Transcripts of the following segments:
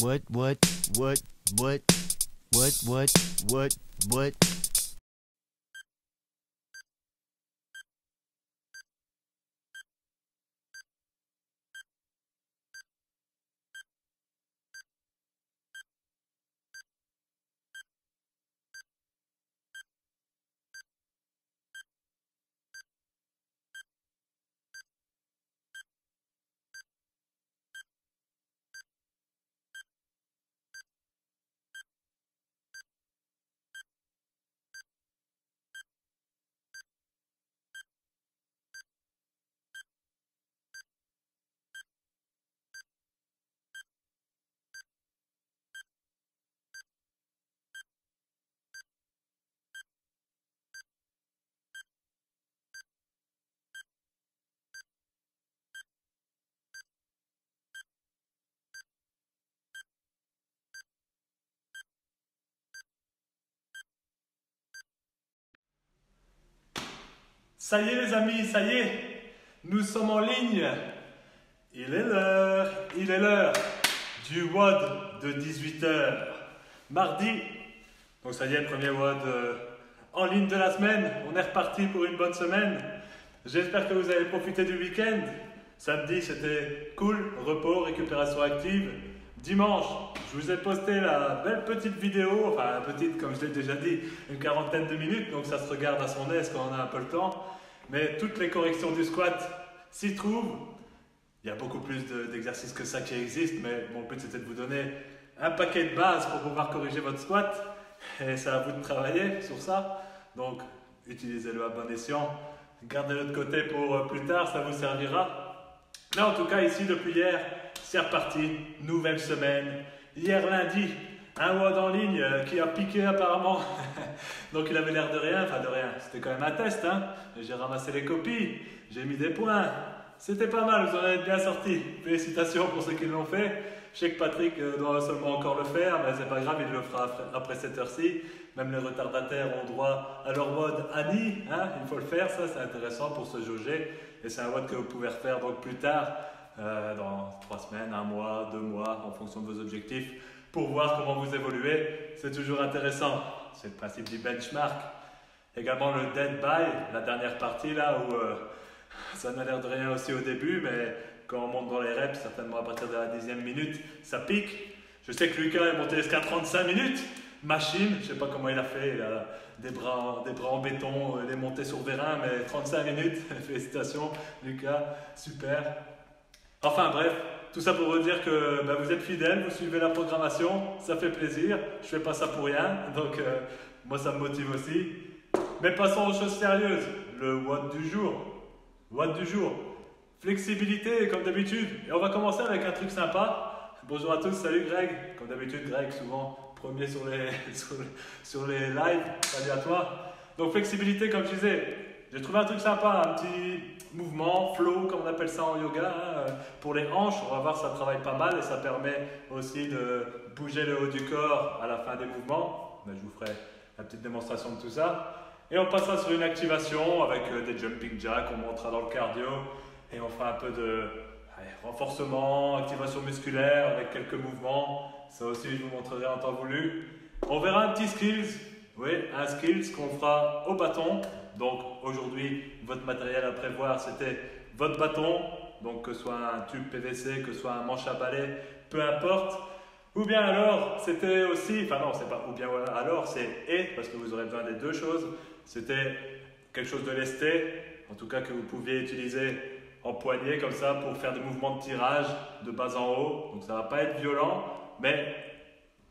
What, what, what, what, what? Ça y est les amis, ça y est, nous sommes en ligne. Il est l'heure du WOD de 18 h, mardi. Donc ça y est, le premier WOD en ligne de la semaine. On est reparti pour une bonne semaine. J'espère que vous avez profité du week-end. Samedi c'était cool, repos, récupération active. Dimanche, je vous ai posté la belle petite vidéo, enfin petite comme je l'ai déjà dit, une quarantaine de minutes, donc ça se regarde à son aise quand on a un peu le temps. Mais toutes les corrections du squat s'y trouvent. Il y a beaucoup plus d'exercices que ça qui existent, mais mon but c'était de vous donner un paquet de bases pour pouvoir corriger votre squat. Et c'est à vous de travailler sur ça. Donc utilisez-le à bon escient. Gardez-le de côté pour plus tard, ça vous servira. Mais en tout cas, ici depuis hier, c'est reparti. Nouvelle semaine. Hier lundi, un WOD en ligne qui a piqué apparemment. Donc il avait l'air de rien, enfin de rien. C'était quand même un test, hein. J'ai ramassé les copies, j'ai mis des points. C'était pas mal, vous en êtes bien sortis. Félicitations pour ceux qui l'ont fait. Je sais que Patrick doit seulement encore le faire, mais c'est pas grave, il le fera après cette heure-ci. Même les retardataires ont droit à leur WOD Annie, hein. Il faut le faire, ça c'est intéressant pour se jauger. Et c'est un WOD que vous pouvez refaire donc plus tard, dans 3 semaines, 1 mois, 2 mois, en fonction de vos objectifs, pour voir comment vous évoluez. C'est toujours intéressant. C'est le principe du benchmark. Également le dead by, la dernière partie là où ça n'a l'air de rien aussi au début, mais quand on monte dans les reps, certainement à partir de la 10e minute, ça pique. Je sais que Lucas est monté jusqu'à 35 minutes. Machine, je ne sais pas comment il a fait, il a des bras en béton, il est monté sur vérin, mais 35 minutes, félicitations Lucas, super. Enfin bref, tout ça pour vous dire que vous êtes fidèles, vous suivez la programmation, ça fait plaisir, je fais pas ça pour rien, donc moi ça me motive aussi. Mais passons aux choses sérieuses, le WOD du jour. WOD du jour, flexibilité comme d'habitude, et on va commencer avec un truc sympa. Bonjour à tous, salut Greg, comme d'habitude Greg souvent premier sur les, sur les lives, salut à toi. Donc flexibilité comme je disais, j'ai trouvé un truc sympa, un petit mouvement, flow comme on appelle ça en yoga, hein, pour les hanches. On va voir, ça travaille pas mal et ça permet aussi de bouger le haut du corps à la fin des mouvements. Mais je vous ferai la petite démonstration de tout ça. Et on passera sur une activation avec des jumping jacks, on montera dans le cardio et on fera un peu de renforcement, activation musculaire avec quelques mouvements. Ça aussi je vous montrerai en temps voulu. On verra un petit skills, oui, un skills qu'on fera au bâton. Donc aujourd'hui, votre matériel à prévoir, c'était votre bâton, donc que ce soit un tube PVC, que ce soit un manche à balai, peu importe. Ou bien alors, c'était aussi, enfin non, c'est pas ou bien alors, c'est et, parce que vous aurez besoin des deux choses. C'était quelque chose de lesté, en tout cas que vous pouviez utiliser en poignet comme ça pour faire des mouvements de tirage de bas en haut. Donc ça ne va pas être violent, mais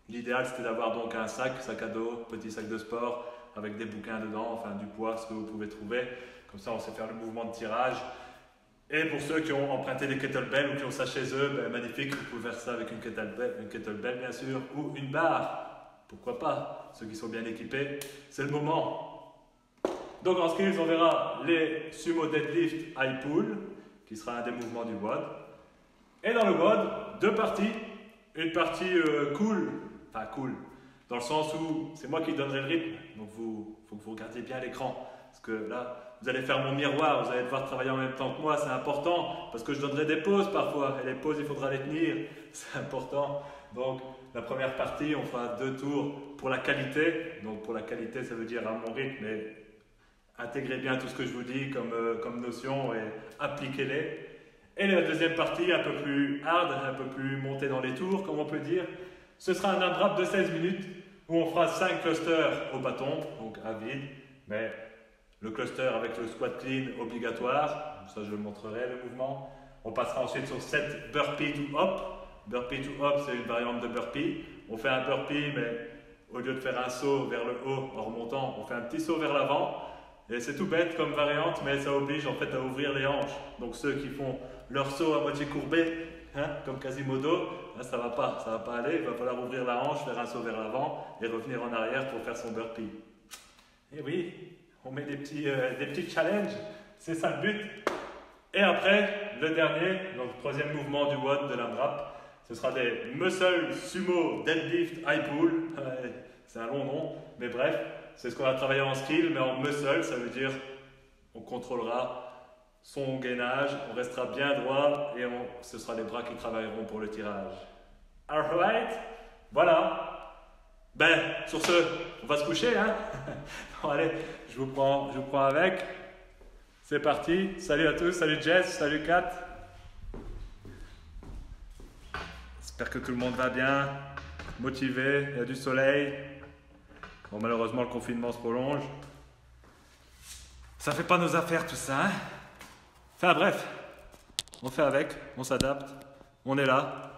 l'idéal c'était d'avoir donc un sac à dos, petit sac de sport, avec des bouquins dedans, enfin du poids, ce que vous pouvez trouver. Comme ça, on sait faire le mouvement de tirage. Et pour ceux qui ont emprunté des kettlebells ou qui ont ça chez eux, magnifique, vous pouvez faire ça avec une kettlebell bien sûr, ou une barre. Pourquoi pas, ceux qui sont bien équipés, c'est le moment. Donc en skills, on verra les sumo deadlift high pull, qui sera un des mouvements du WOD. Et dans le WOD, 2 parties. Une partie cool, enfin cool, dans le sens où c'est moi qui donnerai le rythme, donc il faut que vous regardiez bien l'écran, parce que là, vous allez faire mon miroir, vous allez devoir travailler en même temps que moi, c'est important, parce que je donnerai des pauses parfois, et les pauses, il faudra les tenir, c'est important. Donc la première partie, on fera 2 tours pour la qualité. Donc pour la qualité, ça veut dire à mon rythme, mais intégrez bien tout ce que je vous dis comme notion et appliquez-les. Et la deuxième partie, un peu plus hard, un peu plus montée dans les tours, comme on peut dire, ce sera un AMRAP de 16 minutes où on fera 5 clusters au bâton, donc à vide, mais le cluster avec le squat clean obligatoire, ça je le montrerai le mouvement. On passera ensuite sur 7 burpee to hop. Burpee to hop, c'est une variante de burpee. On fait un burpee, mais au lieu de faire un saut vers le haut en remontant, on fait un petit saut vers l'avant. Et c'est tout bête comme variante, mais ça oblige en fait à ouvrir les hanches. Donc ceux qui font leur saut à moitié courbé, comme Quasimodo, ça va pas aller. Il va falloir ouvrir la hanche, faire un saut vers l'avant et revenir en arrière pour faire son burpee. Et oui, on met des petits challenges, c'est ça le but. Et après, le dernier, donc le troisième mouvement du WOD de l'AMRAP, ce sera des muscle sumo deadlift high pull. C'est un long nom, mais bref, c'est ce qu'on a travaillé en skill, mais en muscle, ça veut dire on contrôlera son gainage, on restera bien droit et ce sera les bras qui travailleront pour le tirage. Alright, voilà. Ben, sur ce, on va se coucher, hein. Bon, allez, je vous prends avec. C'est parti. Salut à tous, salut Jess, salut Kat. J'espère que tout le monde va bien, motivé, il y a du soleil. Bon, malheureusement, le confinement se prolonge. Ça fait pas nos affaires tout ça, hein. Enfin bref, on fait avec, on s'adapte, on est là.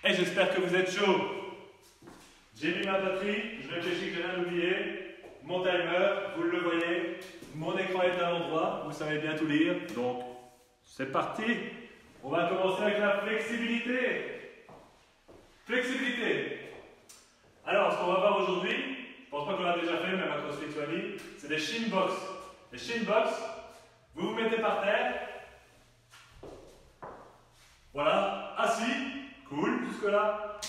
Et j'espère que vous êtes chaud. J'ai mis ma batterie, je réfléchis que j'ai rien oublié. Mon timer, vous le voyez, mon écran est à l'endroit, vous savez bien tout lire. Donc, c'est parti. On va commencer avec la flexibilité. Flexibilité. Alors, ce qu'on va voir aujourd'hui, je ne pense pas qu'on l'a déjà fait, même à CrossFit Wally, c'est des shin box. Les shin box, vous vous mettez par terre. Voilà, assis. Cool, jusque-là.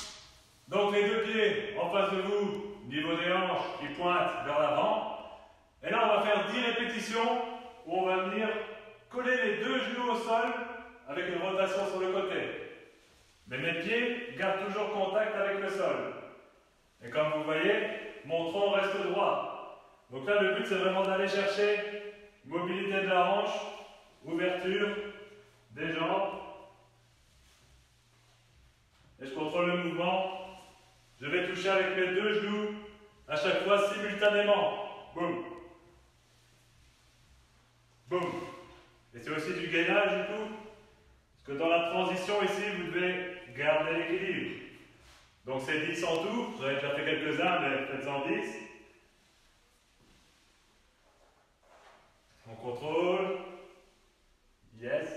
Donc, les 2 pieds en face de vous, niveau des hanches, qui pointent vers l'avant. Et là, on va faire 10 répétitions où on va venir coller les 2 genoux au sol avec une rotation sur le côté. Mais mes pieds gardent toujours contact avec le sol. Et comme vous voyez, mon tronc reste droit. Donc là, le but, c'est vraiment d'aller chercher mobilité de la hanche, ouverture des jambes. Et je contrôle le mouvement. Je vais toucher avec mes 2 genoux à chaque fois simultanément. Boum. Boum. Et c'est aussi du gainage du coup. Parce que dans la transition ici, vous devez garder l'équilibre. Donc c'est 10 en tout. J'en ai déjà fait quelques-uns, mais faites-en 10. On contrôle. Yes.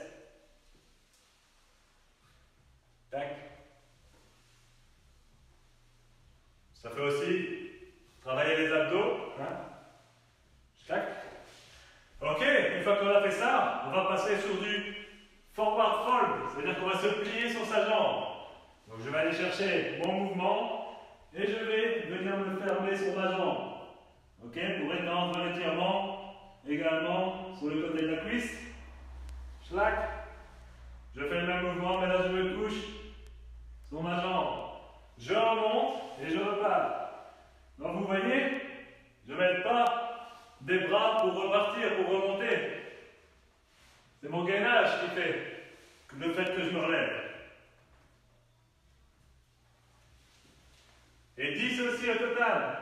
Tac. Ça fait aussi travailler les abdos. Tac. Ok, une fois qu'on a fait ça, on va passer sur du forward fold, c'est-à-dire qu'on va se plier sur sa jambe. Donc je vais aller chercher mon mouvement et je vais venir me fermer sur ma jambe. Ok, pour étendre l'étirement également sur le côté de la cuisse. Schlac. Je fais le même mouvement, mais là je me couche sur ma jambe. Je remonte et je repars. Donc vous voyez, je ne mets pas des bras pour repartir, pour remonter. C'est mon gainage qui fait le fait que je me relève. Et 10 aussi au total.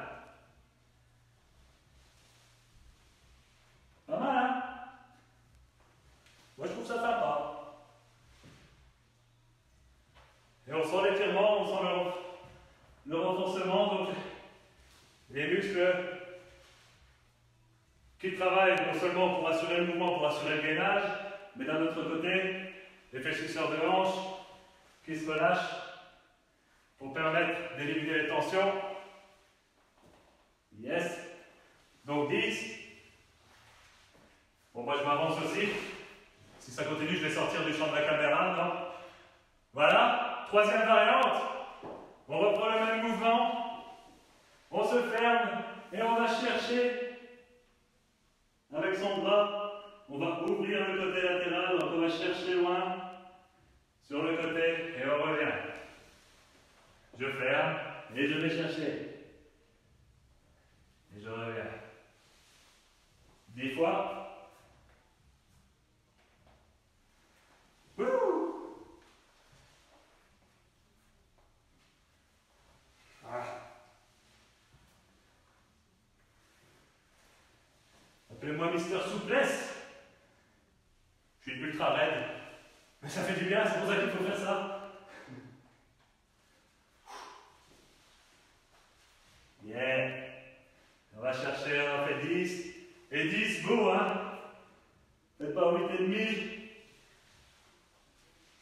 Pas mal, hein? Moi je trouve ça sympa. Et on sent l'étirement, on sent le renforcement, donc les muscles qui travaillent non seulement pour assurer le mouvement, pour assurer le gainage, mais d'un autre côté, les fléchisseurs de hanches qui se relâchent pour permettre d'éliminer les tensions. Yes. Donc 10. Bon, moi je m'avance aussi. Si ça continue, je vais sortir du champ de la caméra. Non. Voilà. Troisième variante. On reprend le même mouvement. On se ferme et on va chercher avec son bras. On va ouvrir le côté latéral. Donc on va chercher loin sur le côté et on revient. Mister Souplesse. Je suis ultra raide. Mais ça fait du bien, c'est pour ça qu'il faut faire ça. Yeah. On va chercher, on en fait 10. Et 10, beau, hein? Faites pas 8,5.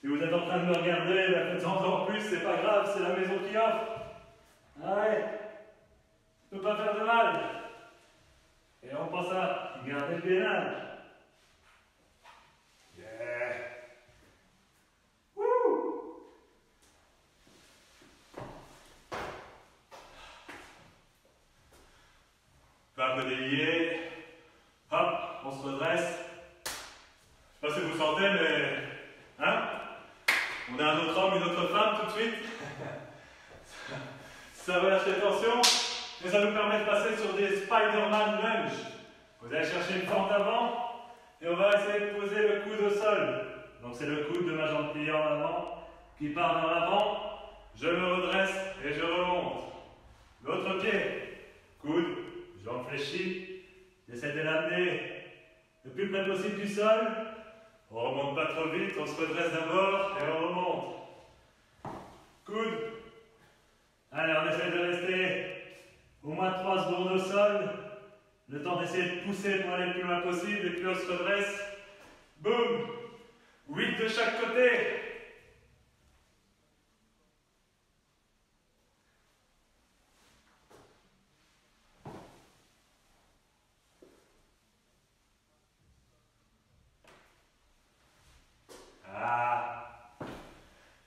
Si vous êtes en train de me regarder, ben faites-en encore plus, c'est pas grave, c'est la maison qui offre. Ouais. Ça peut pas faire de mal. Et on pense à garder le gainage. Yeah. Wouh. Un peu délié. Hop, on se redresse. Je sais pas si vous sentez, mais... Hein? On a un autre homme, une autre femme tout de suite. Ça relâche les tensions. Et ça nous permet de passer sur des Spider-Man lunge. Vous allez chercher une fente avant. Et on va essayer de poser le coude au sol. Donc c'est le coude de ma jambe pliée en avant qui part vers l'avant. Je me redresse et je remonte. L'autre pied. Coude, jambe fléchie. J'essaie de l'amener le plus près possible du sol. On ne remonte pas trop vite, on se redresse d'abord et on remonte. Coude. Allez, on essaie de rester au moins 3 secondes au sol. Le temps d'essayer de pousser pour aller le plus loin possible et puis on se redresse. Boum. 8 de chaque côté.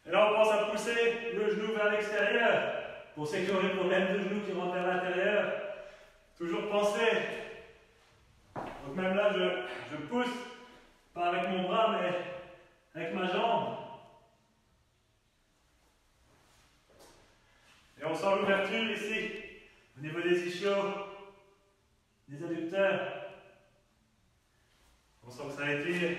Et là, on pense à pousser le genou vers l'extérieur. Pour ceux qui ont des problèmes de genoux qui rentrent vers l'intérieur, toujours penser. Donc même là, je pousse, pas avec mon bras, mais avec ma jambe. Et on sent l'ouverture ici, au niveau des ischios, des adducteurs. On sent que ça étire.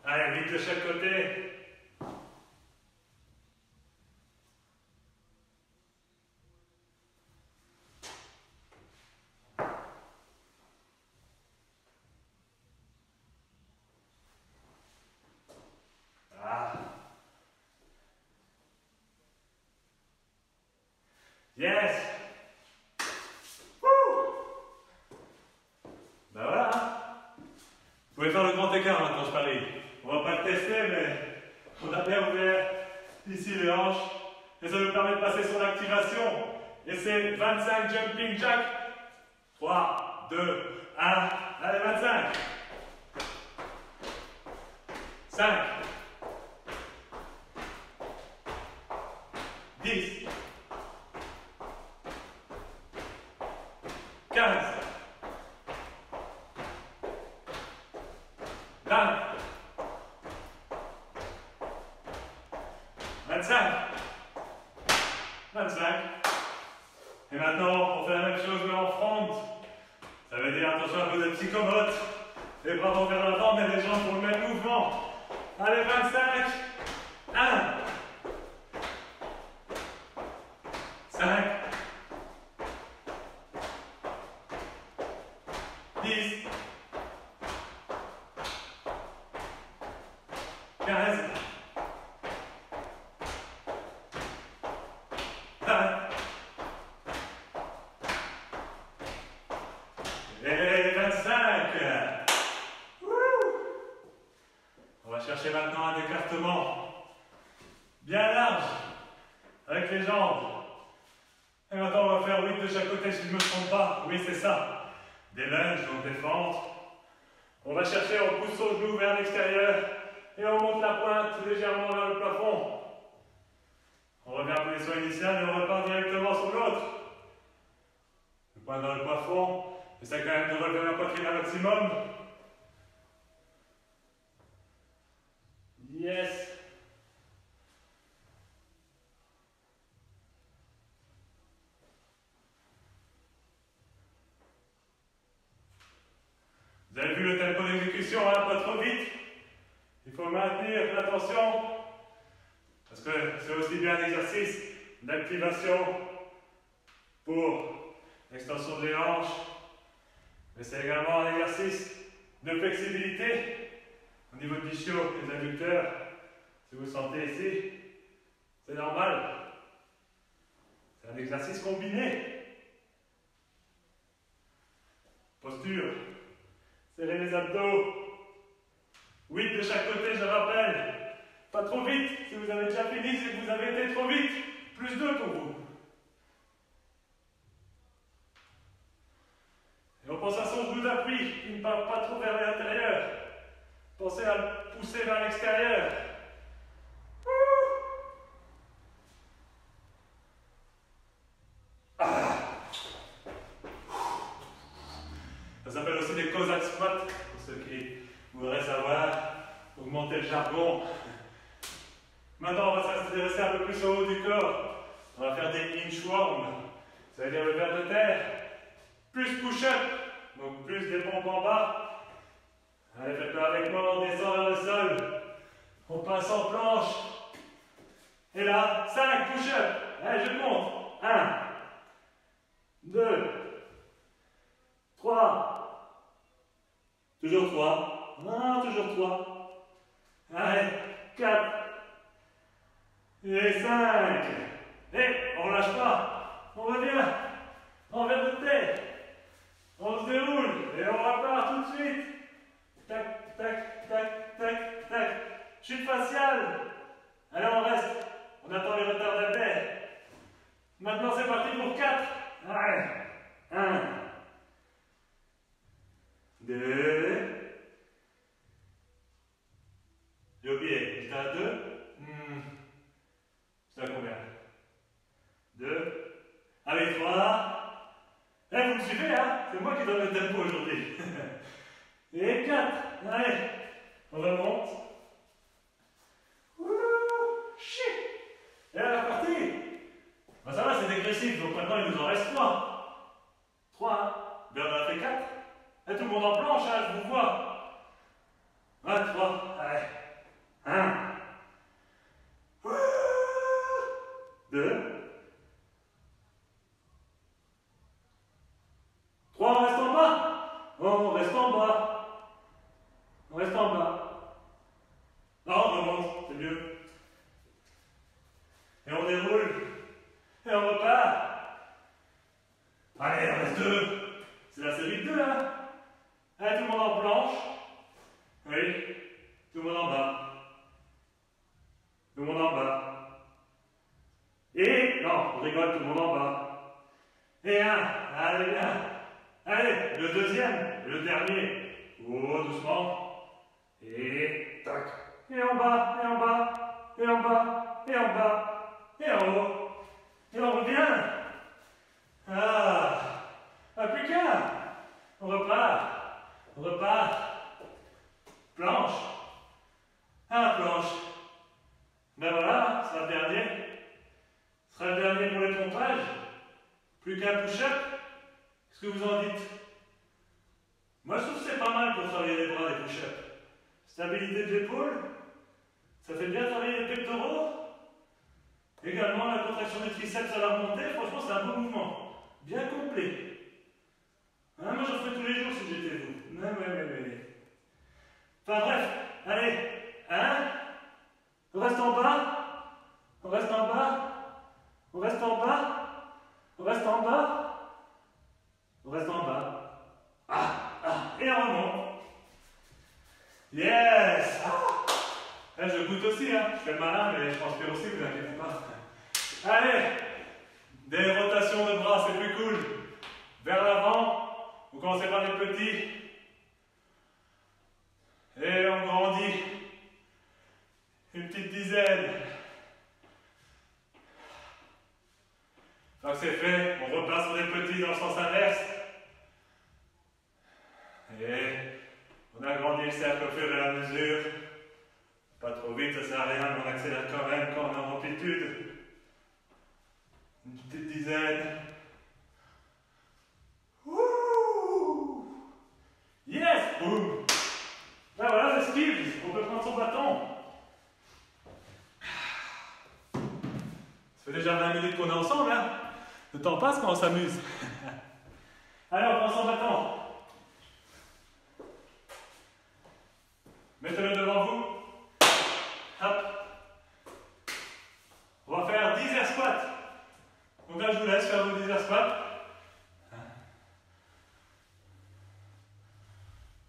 Allez, vite de chaque côté. Yes. Wouh. Ben voilà. Vous pouvez faire le grand écart maintenant, je parie. On va pas le tester, mais on a bien ouvert ici les hanches. Et ça nous permet de passer sur l'activation. Et c'est 25 jumping jack. 3, 2, 1. Allez, 25. 5. 10. 15. 20. 25. 25. Et maintenant, on fait la même chose mais en front. Ça veut dire attention à vos psychomotes. Les bras vont vers l'avant, mais les jambes font le même mouvement. Allez, 25. 1. 5. 10. 15. 20. Et 25. Wouh. On va chercher maintenant un écartement bien large avec les jambes. Et maintenant on va faire 8 de chaque côté si je ne me trompe pas. Oui, c'est ça. Des lunges, donc des fentes. On va chercher, on pousse son genou vers l'extérieur et on monte la pointe légèrement vers le plafond. On revient à la position initiale et on repart directement sur l'autre. Le point dans le plafond. J'essaie quand même de relever ma poitrine un maximum. Yes. Vous avez vu le tempo d'exécution, hein, pas trop vite. Il faut maintenir l'attention. Parce que c'est aussi bien un exercice d'activation pour l'extension des hanches, mais c'est également un exercice de flexibilité au niveau de l'ischio, des adducteurs. Si vous sentez ici, c'est normal. C'est un exercice combiné. Posture. Serrez les abdos. 8 de chaque côté, je rappelle. Pas trop vite. Si vous avez déjà fini, c'est que vous avez été trop vite. Plus 2 pour vous. Et on pense à son genou d'appui, qui ne part pas trop vers l'intérieur. Pensez à le pousser vers l'extérieur. Ça s'appelle aussi des Cossack squats, pour ceux qui voudraient savoir, augmenter le jargon. Maintenant, on va s'intéresser un peu plus au haut du corps. On va faire des inchworms, c'est-à-dire le ver de terre, plus push-up, donc plus des pompes en bas. Allez, faites-le avec moi, on descend vers le sol, on passe en planche. Et là, 5 push-up. Allez, je compte. 1, 2, 3, toujours 3, non, toujours 3, allez, 4, et 5, et on lâche pas, on revient, en vers de terre, on se déroule, et on repart tout de suite, tac, tac, tac, tac, tac, chute faciale, allez, on reste, on attend les retardataires, maintenant c'est parti pour 4, allez, 1, 2. J'ai oublié. J'étais à 2. J'étais à combien? 2. Allez, 3. Eh, vous me suivez, hein? C'est moi qui donne le tempo aujourd'hui. Et 4. Allez, on remonte. Et la partie. Ben ça va, c'est dégressif. Donc maintenant, il nous en reste 3. 3, hein? Ben on en a fait 4. Et tout le monde en planche, hein, je vous vois. 1, 3, allez. 1. 2. 3, on reste en bas. On reste en bas. On reste en bas. Non, on remonte, c'est mieux. Et on déroule. Et on repart. Allez, on reste 2. C'est la série de 2, hein. Allez, tout le monde en planche. Oui. Tout le monde en bas. Tout le monde en bas. Et, non, on rigole, tout le monde en bas. Et 1. Allez, bien. Allez, le deuxième, le dernier. Oh, doucement. Et, tac. Et en bas, et en bas, et en bas, et en bas, et en haut. Et on revient. Ah, plus qu'un. On repart. On repart. Planche. Planche. Ben voilà, ce sera le dernier. Ce sera le dernier pour les pompages. Plus qu'un push-up. Qu'est-ce que vous en dites? Moi, je trouve que c'est pas mal pour travailler les bras, les push-ups. Stabilité de l'épaule. Ça fait bien travailler les pectoraux. Également, la contraction des triceps à la remontée. Franchement, c'est un bon mouvement. Bien complet. Hein, moi, j'en ferais tous les jours si j'étais vous. Ouais. Enfin bref, allez, 1, on reste en bas, on reste en bas, on reste en bas, on reste en bas, on reste en bas. Et on remonte. Yes. Je goûte aussi, hein. Je fais le malin, mais je transpire aussi, vous inquiétez pas. Allez, des rotations de bras, c'est plus cool. Vers l'avant. Vous commencez par les petits. Et on grandit. Une petite dizaine. Une fois que c'est fait, on repart sur les petits dans le sens inverse. Et on agrandit le cercle au fur et à mesure. Pas trop vite, ça sert à rien, mais on accélère quand même quand on est en amplitude. Une petite dizaine. Yes! Boum! Ben voilà, c'est skills. On peut prendre son bâton. Ça fait fait déjà 20 minutes qu'on est ensemble, hein. Le temps passe quand on s'amuse. Allez, on prend son bâton. Mettez-le devant vous. Hop. On va faire 10 air squats. Donc là, je vous laisse faire vos 10 air squats.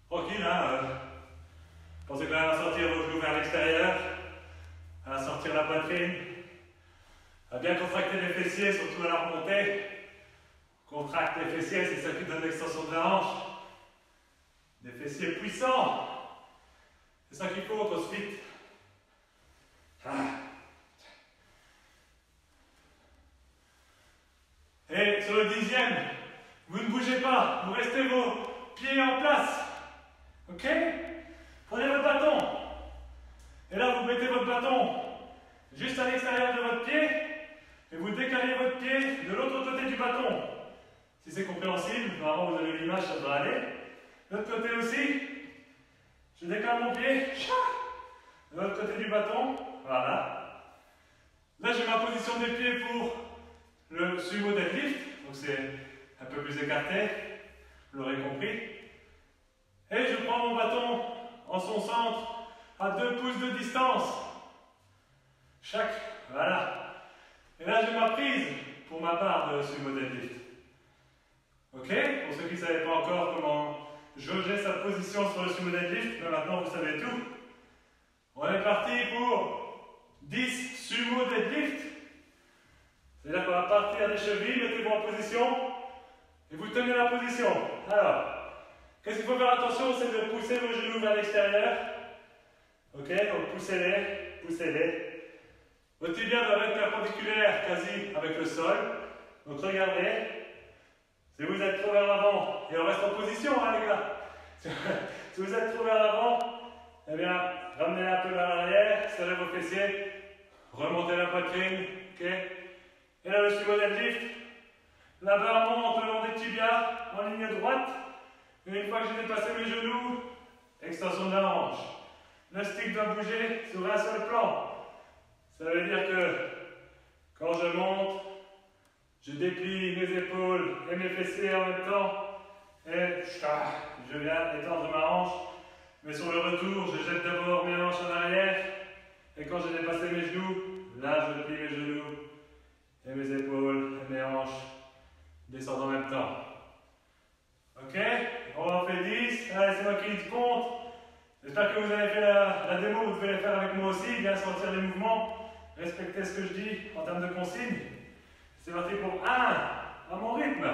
Tranquille, hein. Pensez quand même à sortir vos genoux vers l'extérieur, à sortir la poitrine, à bien contracter les fessiers, surtout à la remontée. Contracte les fessiers, c'est ça qui donne l'extension de la hanche. Des fessiers puissants. C'est ça qu'il faut au CrossFit. Et sur le 10e, vous ne bougez pas, vous restez vos pieds en place. Ok? Prenez votre bâton. Et là, vous mettez votre bâton juste à l'extérieur de votre pied et vous décalez votre pied de l'autre côté du bâton. Si c'est compréhensible, normalement vous avez l'image, ça devrait aller. De l'autre côté aussi, je décale mon pied de l'autre côté du bâton. Voilà. Là, j'ai ma position des pieds pour le sumo deadlift. Donc c'est un peu plus écarté, vous l'aurez compris. Et je prends mon bâton en son centre à 2 pouces de distance. Chaque, voilà. Et là, j'ai ma prise pour ma part de sumo deadlift. Ok? Pour ceux qui ne savaient pas encore comment jauger sa position sur le sumo deadlift, mais maintenant vous savez tout. On est parti pour 10 sumo deadlift. C'est-à-dire qu'on va partir des chevilles, mettez-vous en position et vous tenez la position. Alors, qu'est-ce qu'il faut faire attention, c'est de pousser vos genoux vers l'extérieur. Ok, donc poussez-les, poussez-les. Vos tibias doivent être perpendiculaires quasi avec le sol. Donc regardez. Si vous êtes trop vers l'avant, et on reste en position, hein, les gars. Si vous êtes trop vers l'avant, eh bien, ramenez un peu vers l'arrière, serrez vos fessiers, remontez la poitrine. Ok. Et là, le sumo deadlift. La barre monte le long des tibias en ligne droite. Et une fois que j'ai dépassé mes genoux, extension de la hanche. Le stick doit bouger sur un seul plan. Ça veut dire que quand je monte, je déplie mes épaules et mes fessiers en même temps. Et je viens étendre ma hanche. Mais sur le retour, je jette d'abord mes hanches en arrière. Et quand j'ai dépassé mes genoux, là je plie mes genoux et mes épaules et mes hanches descendent en même temps. Ok? On en fait 10. Allez, c'est moi qui compte. J'espère que vous avez fait la démo. Vous devez la faire avec moi aussi. Bien sentir les mouvements. Respecter ce que je dis en termes de consignes. C'est parti pour 1. À mon rythme.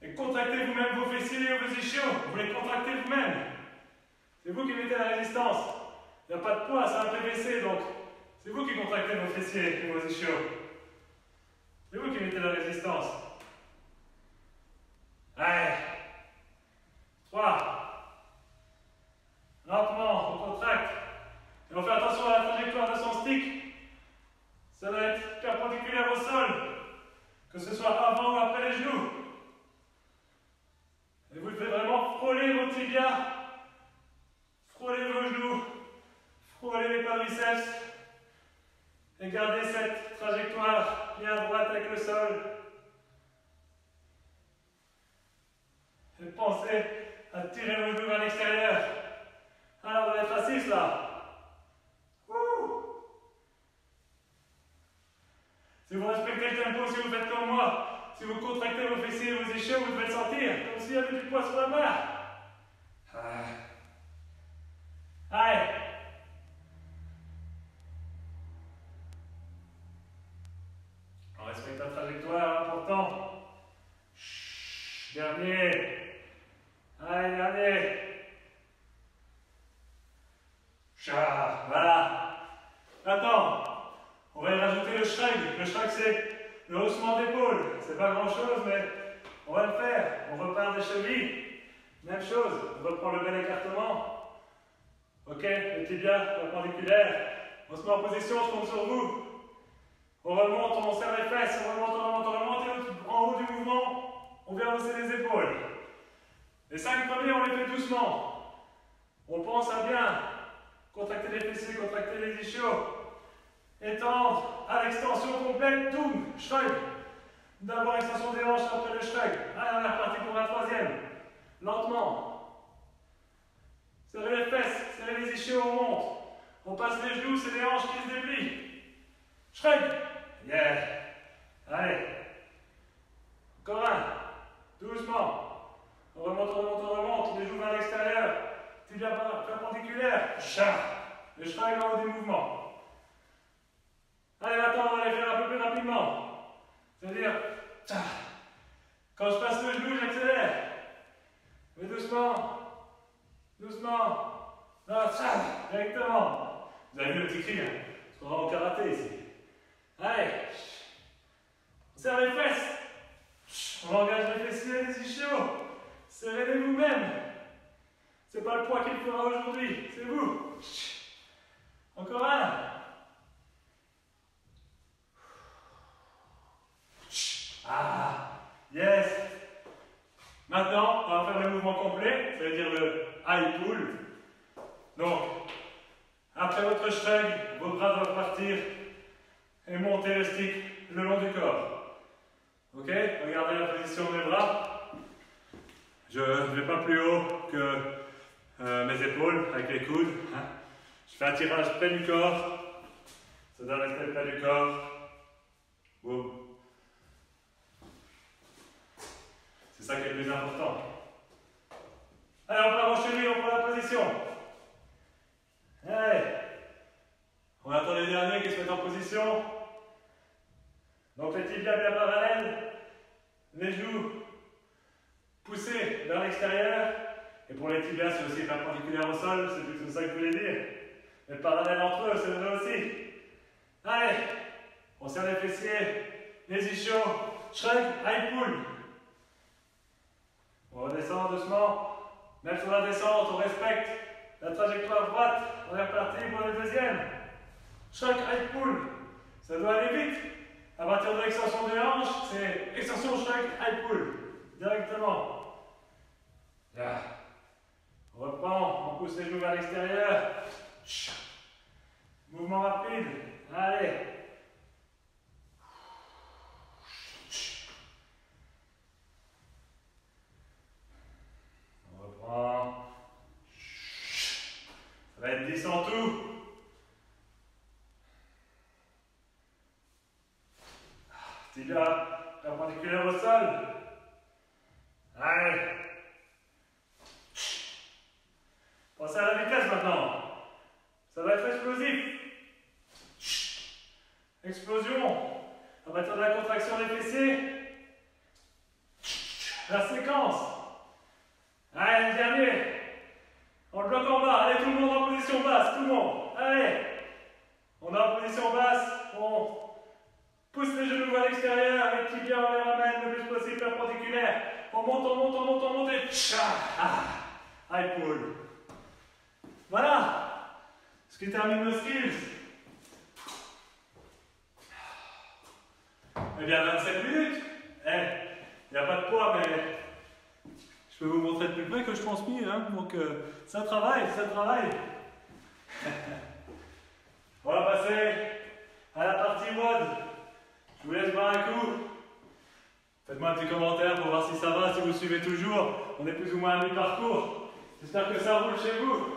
Et contractez vous-même vos fessiers et vos ischios. Vous les contractez vous-même. C'est vous qui mettez la résistance. Il n'y a pas de poids, c'est un PVC, donc c'est vous qui contractez vos fessiers et vos ischios. C'est vous qui mettez la résistance. Allez. 3. Lentement, on contracte. Et on fait attention à la trajectoire de son stick. Ça doit être perpendiculaire au sol. Que ce soit avant ou après les genoux. Et vous devez vraiment frôler vos tibias. Frôler vos genoux. Frôler les quadriceps. Et gardez cette trajectoire bien droite avec le sol. Et pensez à tirer vos genoux vers l'extérieur. Alors, vous êtes assis là. Si vous respectez le tempo, si vous faites comme moi, si vous contractez vos fessiers et vos ischios, vous devez le sentir, comme s'il y avait du poids sur la barre. Allez. On respecte la trajectoire, important. Dernier. Allez, dernier. Voilà. Maintenant, on va y rajouter le shrug. Le shrug, c'est le haussement d'épaule. C'est pas grand chose, mais on va le faire. On repart des chevilles. Même chose. On reprend le bel écartement. Ok, le tibia perpendiculaire. On se met en position, je compte sur vous. On remonte, on serre les fesses, on remonte, et en haut du mouvement, on vient hausser les épaules. Les 5 premiers, on les fait doucement. On pense à bien Contractez les fessiers, contractez les ischios. Étendre à l'extension complète, doum, shrug. D'abord extension des hanches, après le shrug. Allez, on est reparti pour la troisième. Lentement. Serrez les fesses, serrez les ischios, on monte. On passe les genoux, c'est les hanches qui se déplient. Shrug. Yeah. Allez. Encore un. Doucement. On remonte, on remonte, on remonte. Les genoux vers l'extérieur. Tibia perpendiculaire. Chat. Le shrug en haut des mouvements. Allez, maintenant, on va les faire un peu plus rapidement. C'est-à-dire, quand je passe le genou, j'accélère. Mais doucement. Doucement. Là, directement. Vous avez vu le petit cri, hein? C'est vraiment au karaté ici. Allez. On serre les fesses. On engage les fessiers, les ischios. Serrez-les vous-même. C'est pas le poids qui le fera aujourd'hui, c'est vous. Encore un. Ah, yes. Maintenant, on va faire le mouvement complet, ça veut dire le high pull. Donc, après votre shrug, vos bras doivent partir et monter le stick le long du corps. Ok? Regardez la position des bras. Je ne vais pas plus haut que mes épaules avec les coudes. Hein. Je fais un tirage près du corps. Ça doit rester près du corps. Boum. C'est ça qui est le plus important. Allez, on part enchaîner, on prend la position. Allez. On attend les derniers qui se mettent en position. Donc les tibias bien parallèles. Les genoux poussés vers l'extérieur. Et pour les tibias, c'est aussi perpendiculaire au sol. C'est plutôt ça que je voulais dire. Mais parallèles entre eux, c'est vrai aussi. Allez. On serre les fessiers, les ischios. Shrug, high pull. On redescend doucement. Même sur la descente, on respecte la trajectoire droite. On est reparti pour le deuxième. Shrug, high pull. Ça doit aller vite. À partir de l'extension des hanches, c'est extension, shrug, high pull. Directement. Là. On reprend, on pousse les genoux vers l'extérieur. Mouvement rapide. Allez. Ça va être 10 en tout. Tibia perpendiculaire au sol. Allez. Pensez à la vitesse maintenant. Ça va être explosif. Explosion. À partir de la contraction des fessiers. La séquence. Allez, le dernier. On le bloque en bas. Allez, tout le monde en position basse. Tout le monde. Allez. On est en position basse. On pousse les genoux vers l'extérieur. Les tibias, on les ramène le plus possible perpendiculaire. On monte, on monte, on monte, on monte. Et high pull. Voilà. Ce qui termine nos skills. Eh bien, 27 minutes. Il n'y a pas de poids, mais je peux vous montrer de plus près que je transmets. Hein. Donc, ça travaille, ça travaille. On va passer à la partie mode. Je vous laisse boire un coup. Faites-moi un petit commentaire pour voir si ça va, si vous suivez toujours. On est plus ou moins à mi-parcours. J'espère que ça roule chez vous.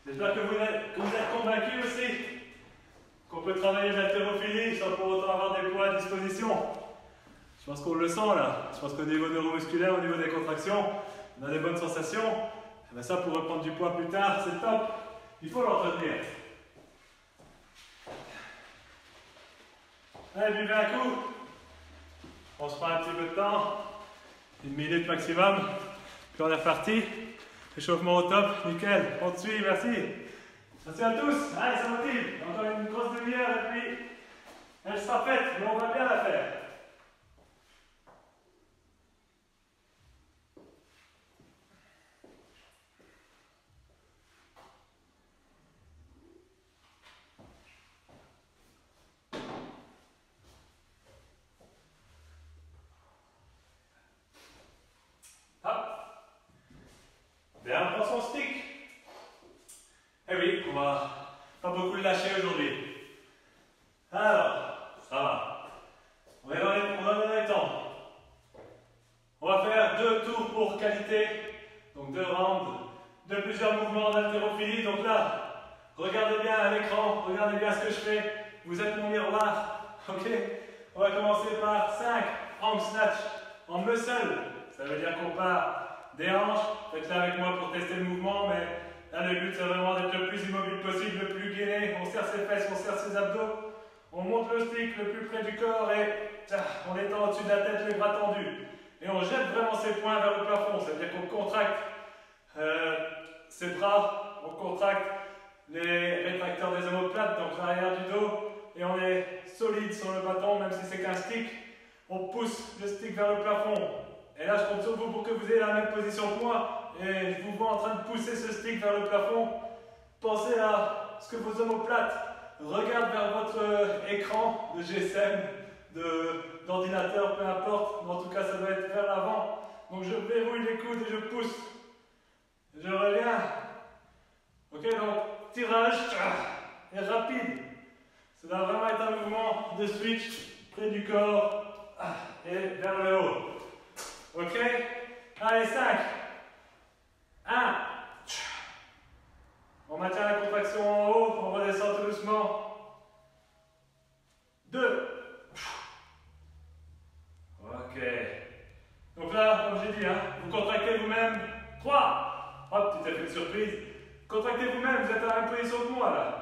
J'espère que vous êtes convaincus aussi qu'on peut travailler l'haltérophilie sans pour autant avoir des poids à disposition. Je pense qu'on le sent là. Je pense qu'au niveau neuromusculaire, au niveau des contractions, on a des bonnes sensations. Et bien ça, pour reprendre du poids plus tard, c'est top. Il faut l'entretenir. Allez, buvez un coup. On se prend un petit peu de temps. 1 minute maximum. Puis on est reparti. Échauffement au top, nickel. On te suit, merci. Merci à tous. Allez, ça motive. Encore une grosse demi-heure et puis elle sera faite, mais on va bien la faire. Hop. Bien, on prend son stick. Et oui, on va pas beaucoup le lâcher aujourd'hui. Alors, ça va. On va dans les temps. On va faire 2 tours pour qualité. Donc 2 rounds de plusieurs mouvements d'haltérophilie. Donc là, regardez bien à l'écran, regardez bien ce que je fais. Vous êtes mon miroir. Ok? On va commencer par 5 arm snatch en muscle. Ça veut dire qu'on part des hanches. Faites-le avec moi pour tester le mouvement, mais là le but c'est vraiment d'être le plus immobile possible, le plus gainé. On serre ses fesses, on serre ses abdos. On monte le stick le plus près du corps et on étend au-dessus de la tête, les bras tendus. Et on jette vraiment ses poings vers le plafond. Ça veut dire qu'on contracte ses bras, on contracte les rétracteurs des omoplates, donc l'arrière du dos. Et on est solide sur le bâton, même si c'est qu'un stick. On pousse le stick vers le plafond. Et là, je compte sur vous pour que vous ayez la même position que moi. Et je vous vois en train de pousser ce stick vers le plafond. Pensez à ce que vos omoplates regardent vers votre écran de GSM, d'ordinateur, peu importe. Mais en tout cas, ça doit être vers l'avant. Donc je verrouille les coudes et je pousse. Je reviens. Ok, donc tirage et rapide. Ça doit vraiment être un mouvement de switch près du corps et vers le haut. Ok? Allez, 5. 1. On maintient la contraction en haut, on redescend tout doucement. 2. Ok. Donc là, comme j'ai dit, vous contractez vous-même. 3. Hop, petit effet de surprise. Contractez vous-même, vous êtes à la même position que moi là.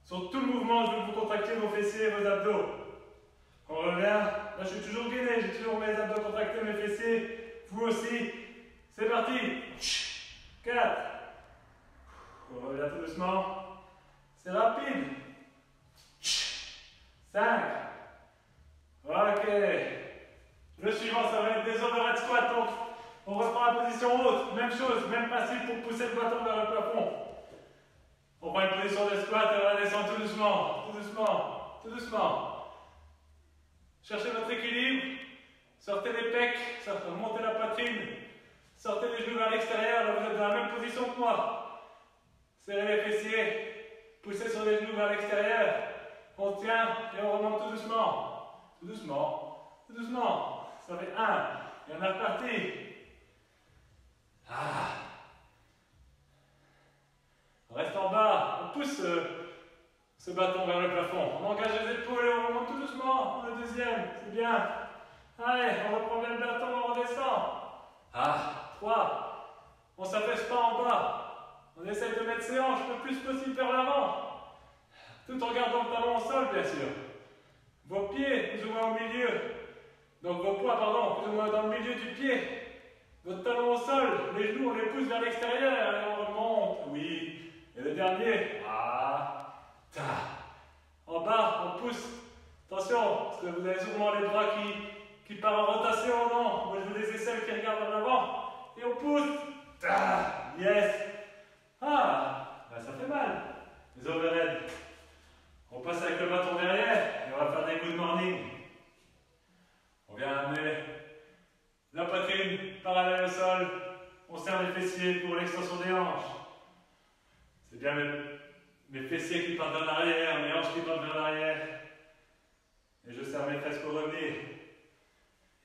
Sur tout le mouvement, je veux que vous contractiez vos fessiers et vos abdos. On revient. Là, je suis toujours gainé, j'ai toujours mes abdos contractés, mes fessiers. Vous aussi. C'est parti. 4. On revient tout doucement. C'est rapide. 5. Ok. Le suivant, ça va être des overhead squats. Donc, on reprend la position haute. Même chose, même principe pour pousser le bâton vers le plafond. On prend une position de squat et on la descend tout doucement, tout doucement, tout doucement. Cherchez votre équilibre. Sortez les pecs, montez la poitrine. Sortez les genoux vers l'extérieur. Là, vous êtes dans la même position que moi. Serrez les fessiers. Poussez sur les genoux vers l'extérieur. On tient et on remonte tout doucement. Tout doucement, tout doucement. Ça fait 1. Et on est reparti. On reste en bas, on pousse ce bâton vers le plafond. On engage les épaules et on remonte tout doucement. Le deuxième, c'est bien. Allez, on reprend bien le bâton, on redescend. 3. On ne s'affaisse pas en bas. On essaye de mettre ses hanches le plus possible vers l'avant. Tout en gardant le talon au sol, bien sûr. Vos pieds, plus ou moins au milieu. Donc vos poids, pardon, plus ou moins dans le milieu du pied. Votre talon au sol, les genoux, on les pousse vers l'extérieur et on remonte. Oui. Et le dernier, en bas, on pousse. Attention, parce que vous avez souvent les bras qui partent en rotation, non? Moi, je veux des aisselles qui regardent vers l'avant. Et on pousse. Yes. Ça fait mal. Les overhead. On passe avec le bâton derrière et on va faire des good morning. On vient amener la poitrine parallèle au sol. On serre les fessiers pour l'extension des hanches. C'est bien mes fessiers qui partent vers l'arrière, mes hanches qui partent vers l'arrière. Et je serre mes fesses pour revenir.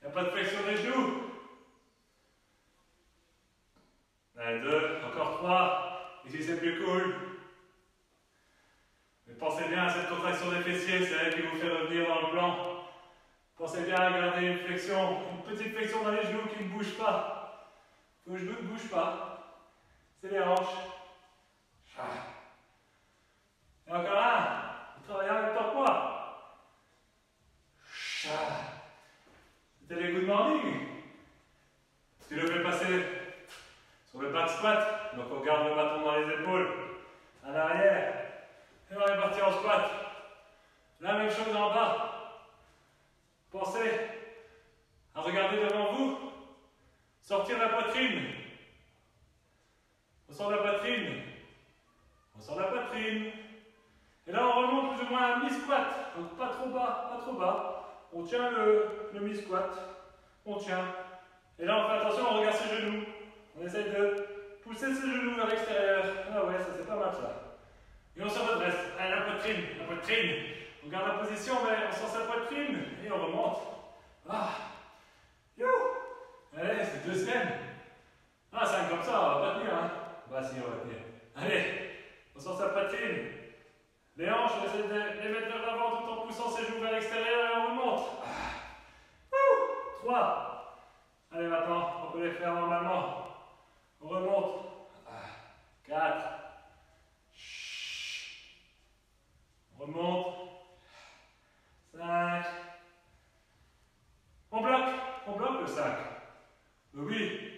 Il n'y a pas de flexion des genoux. Allez, 2, encore 3. Ici c'est plus cool. Mais pensez bien à cette contraction des fessiers, c'est elle qui vous fait revenir dans le plan. Pensez bien à garder une flexion, une petite flexion dans les genoux qui ne bougent pas. Vos genoux ne bougent pas. C'est les hanches. Et encore un. Vous travaillez en même temps que moi. C'était les good morning. Tu le fais passer sur le back squat. Donc on garde le bâton dans les épaules. À l'arrière. Et on est parti en squat. La même chose en bas. Pensez à regarder devant vous. Sortir la poitrine. On sort la poitrine. On sort la poitrine. Et là, on remonte plus ou moins à un mi-squat. Donc pas trop bas, pas trop bas. On tient le mi-squat. On tient. Et là, on fait attention, on regarde ses genoux. On essaye de pousser ses genoux vers l'extérieur. Ah ouais, ça c'est pas mal ça. Et on se redresse. Allez, la poitrine, la poitrine. On garde la position, mais on sent sa poitrine. Et on remonte. Ah. You. Allez, c'est deuxième. Ah, 5 comme ça, on va pas tenir, hein. Bah si, on va tenir. Allez, on sent sa poitrine. Les hanches, on essaie de les mettre vers l'avant tout en poussant ses joues vers l'extérieur et on remonte. 3. Allez, maintenant, on peut les faire normalement. On remonte. 4. On remonte. 5. On bloque le 5. Oui.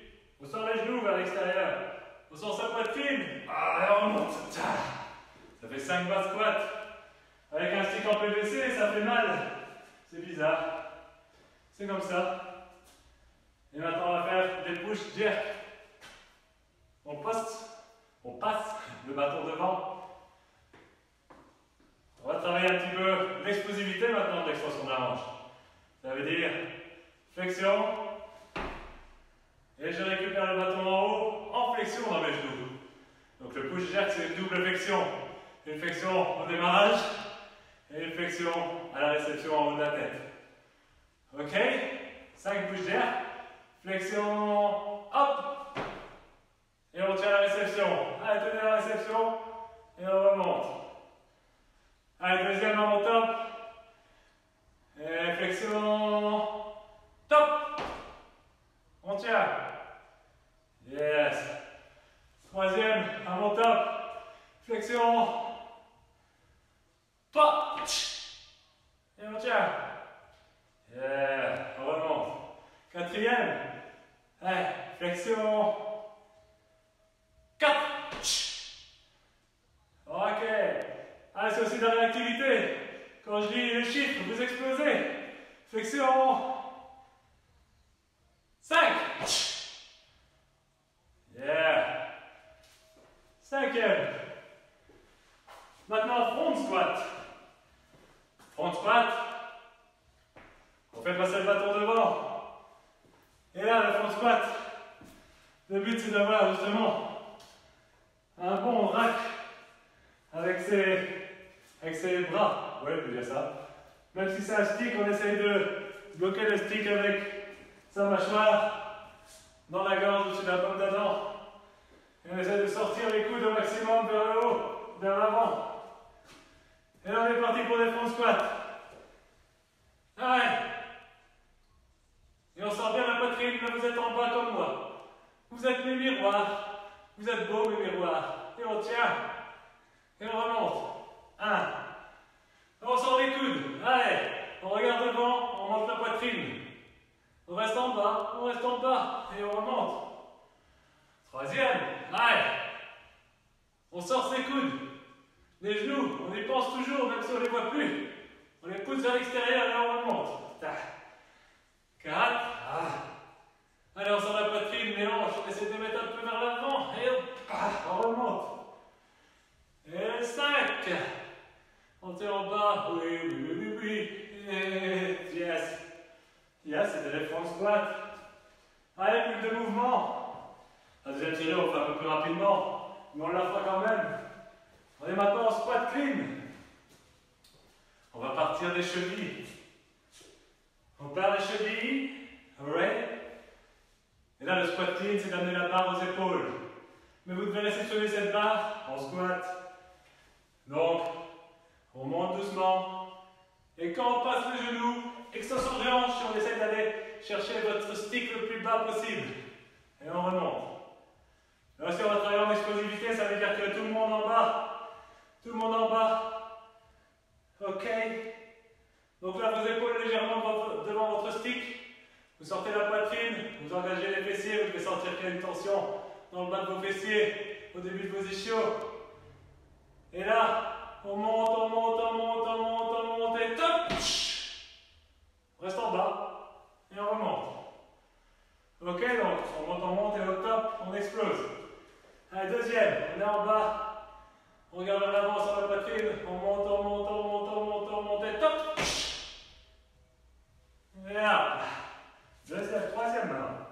On sort les genoux vers l'extérieur. On sort sa poitrine. Ah, et on remonte. Ça fait 5 bas squats. Avec un stick en PVC, ça fait mal. C'est bizarre. C'est comme ça. Et maintenant, on va faire des push jerk. On passe le bâton devant. On va travailler un petit peu l'explosivité maintenant de l'extension de la hanche. Ça veut dire flexion. Et je récupère le bâton en haut, en flexion dans mes genoux. Donc le push jerk, c'est une double flexion. Une flexion au démarrage et une flexion à la réception en haut de la tête. Ok? 5 push jerk. Flexion, hop. Et on tient la réception. Allez, tenez la réception. Et on remonte. Allez, deuxième avant top. Et flexion, top. On tient. Yes. Troisième, avant top. Flexion. 3. Et on tient. Yeah. On remonte. Quatrième. Allez, flexion. 4. Ok. Allez, c'est aussi de la réactivité. Quand je dis les chiffres, vous explosez. Flexion. 5. Yeah. Cinquième. Maintenant, front squat. Front squat. On fait passer le bâton devant. Et là, le front squat. Le but, c'est d'avoir justement un bon rack avec ses bras. Ouais, je peux dire ça. Même si c'est un stick, on essaye de bloquer le stick avec sa mâchoire dans la gorge au-dessus de la pomme d'Adam. Et on essaie de sortir les coudes au maximum vers le haut, vers l'avant. Et là, on est parti pour des front squats. Allez. Et on sort bien la poitrine, là vous êtes en bas comme moi. Vous êtes mes miroirs. Vous êtes beaux mes miroirs. Et on tient. Et on remonte. 1. On sort les coudes. Allez. On regarde devant, on monte la poitrine. On reste en bas. Et on remonte. Troisième. Allez. On sort ses coudes. Les genoux, on y pense toujours, même si on ne les voit plus. On les pousse vers l'extérieur et on remonte. 4. Allez, on sort la poitrine, les hanches, on essaie de les mettre un peu vers l'avant. Et on remonte. Et 5. On tient en bas. Oui. Et yes. Yes, c'était les front squats. Allez, plus de mouvement. La deuxième série, on fait un peu plus rapidement, mais on la fera quand même. On est maintenant en squat clean. On va partir des chevilles. On part les chevilles. Alright. Et là, le squat clean, c'est d'amener la barre aux épaules. Mais vous devez réceptionner cette barre en squat. Donc, on monte doucement. Et quand on passe le genou, extension de hanche, on essaie d'aller chercher votre stick le plus bas possible. Et on remonte. Là, si on va travailler en explosivité, ça veut dire que tout le monde en bas. Tout le monde en bas. Ok. Donc là, vos épaules légèrement devant votre stick. Vous sortez la poitrine, vous engagez les fessiers, vous devez sentir qu'il y a une tension dans le bas de vos fessiers au début de vos ischios. Et là, on monte, et top. On reste en bas et on remonte. Ok, donc on monte et au top, on explose. Allez, deuxième, on est en bas. On regarde en avant sur la poitrine, on monte et top. Et là, deuxième, troisième maintenant.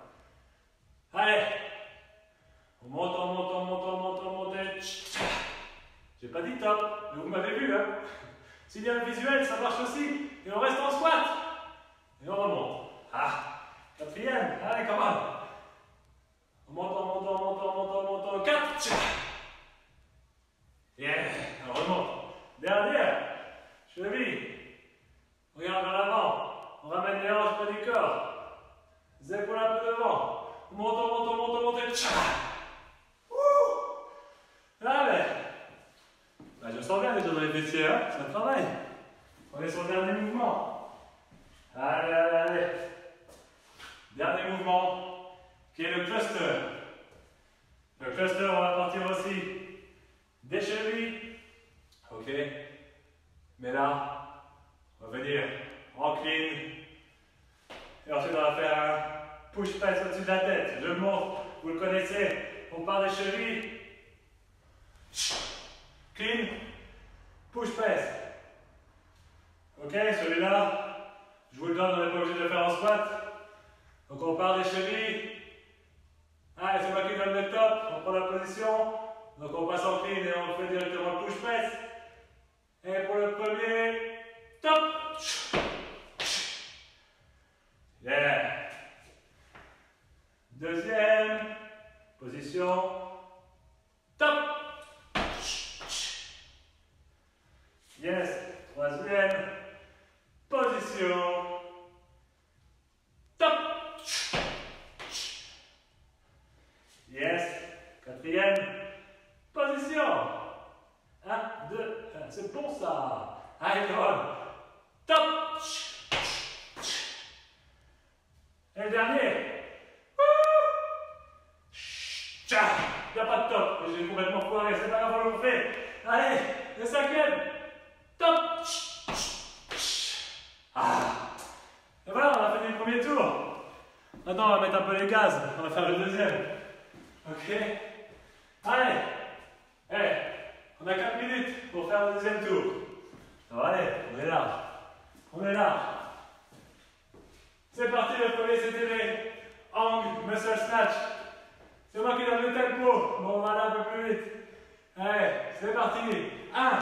Allez, on monte et j'ai pas dit top, mais vous m'avez vu, hein. S'il y a un visuel, ça marche aussi. Et on reste en squat. Et on remonte. Ah, quatrième, allez, come on. On monte, on monte, on monte, on monte, on monte, on monte. 4. Yeah, on remonte. Dernière, cheville. Regarde vers l'avant. On ramène les hanches près du corps. Les épaules un peu devant. On monte, on monte, on monte, on monte. Allez. Bah, je sens bien déjà dans les fessiers, hein, c'est un travail. On est sur le dernier mouvement. Allez, allez, allez. Dernier mouvement, qui est le cluster. Le cluster, on va partir aussi des chevilles. Ok. Mais là, on va venir en clean. Et ensuite, on va faire un push press au-dessus de la tête. Je le montre, vous le connaissez. On part des chevilles. Clean, push press. Ok, celui-là, je vous le donne, on n'est pas obligé de le faire en squat. Donc on part des chevilles. Allez, c'est moi qui donne le top, on prend la position. Donc on passe en clean et on fait directement le push press. Et pour le premier, top. Yeah. Deuxième, position, top. Yes, troisième, position, top. Yes, quatrième, position. 1, 2, c'est bon ça. Allez, top. Et le dernier. Il n'y a pas de top, j'ai complètement foiré, c'est pas grave, on le fait. Allez, le cinquième. Top. Ah. Et voilà, on a fini le premier tour. Maintenant, on va mettre un peu les gaz. On va faire le deuxième. Ok. Allez. Hey. On a 4 minutes pour faire le deuxième tour. Alors allez, on est là. On est là. C'est parti, le premier c'était les hang muscle snatch. C'est moi qui donne le tempo. Bon, on va aller un peu plus vite. Allez, c'est parti. 1,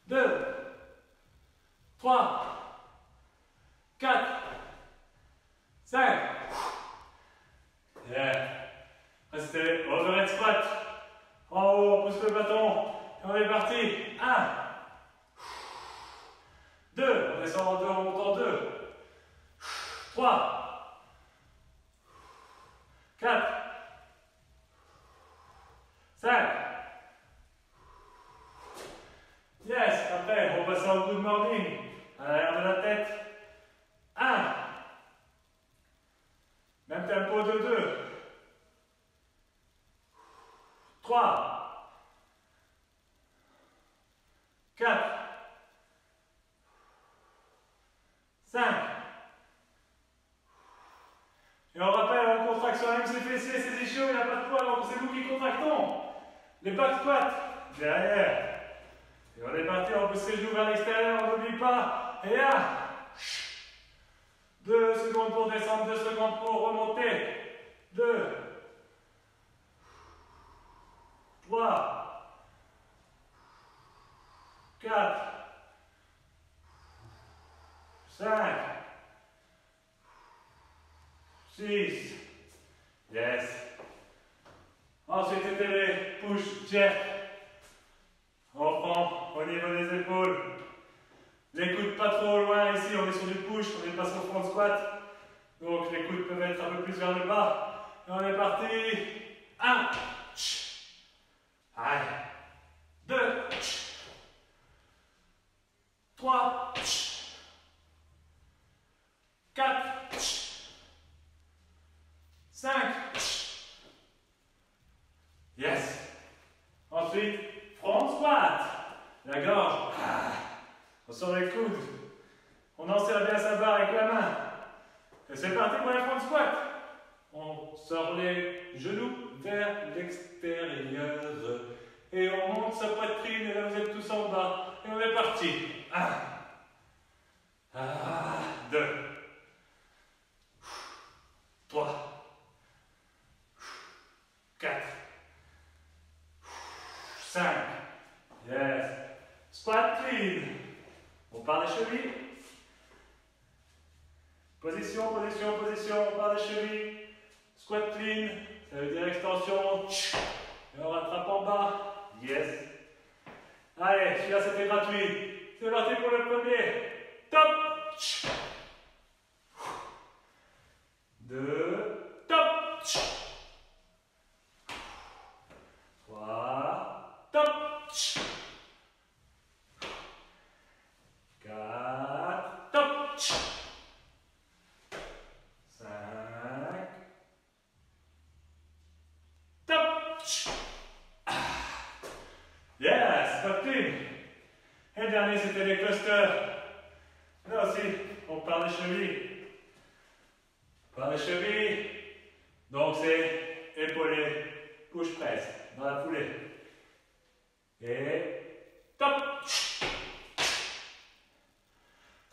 2, 3, 4, 5. Yeah. Après c'était overhead squat. En haut, on pousse le bâton. Et on est parti. 1, 2, on descend en 2, on monte en 2. 3, 4, 5. Yes, après, on passe en good morning. À l'arrière de la tête. 1. Même tempo de 2. 3. 4. 5. Et on rappelle, on contraction même ses fessiers, ses ischios, il n'y a pas de poids, donc c'est nous qui contractons. Les back squats, derrière. Et on est parti, on pousse ses genoux vers l'extérieur, on n'oublie pas. Et là, 2 secondes pour descendre, 2 secondes pour remonter. 2, 3, 4, 5, 6. Yes. Ensuite, c'était les push jerk. On prend au niveau des épaules. Les coudes pas trop loin ici, on est sur du push, on n'est pas sur front squat. Donc les coudes peuvent être un peu plus vers le bas. Et on est parti. 1. Allez. 2. 3. 4. 5. Yes. Ensuite, front squat. La gorge. On sort les coudes. On enserre bien sa barre avec la main. Et c'est parti pour les front squat. On sort les genoux vers l'extérieur. Et on monte sa poitrine. Et là, vous êtes tous en bas. Et on est parti. 1. 2. 3. 4. 5. Position, position, position. On part des chevilles. Squat clean. Ça veut dire extension. Et on rattrape en bas. Yes. Allez, celui-là c'était gratuit. C'est parti pour le premier. Top. 2. Top. 3. Top. 4. Top. 5. Top. Yes, top clean. Et le dernier, c'était les clusters. Là aussi, on part des chevilles. Par les chevilles. Donc, c'est épaulé, push press dans la foulée. Et top.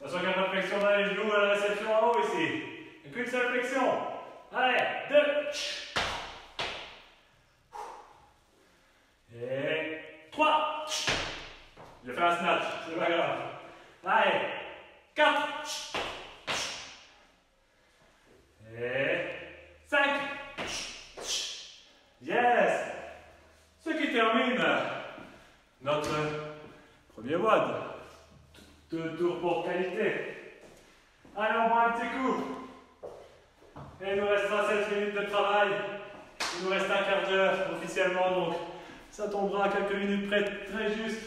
Attention qu'il n'y a pas de flexion dans les genoux à la réception en haut ici. Et qu'une seule flexion. Allez, 2. Et 3. Je vais faire un snatch, c'est pas grave. Allez, 4. Et 5. Yes. Ce qui termine notre premier WOD. 2 tours pour qualité. Allez, on prend un petit coup. Et il nous restera 7 minutes de travail. Il nous reste un quart d'heure officiellement, donc ça tombera à quelques minutes près, très juste.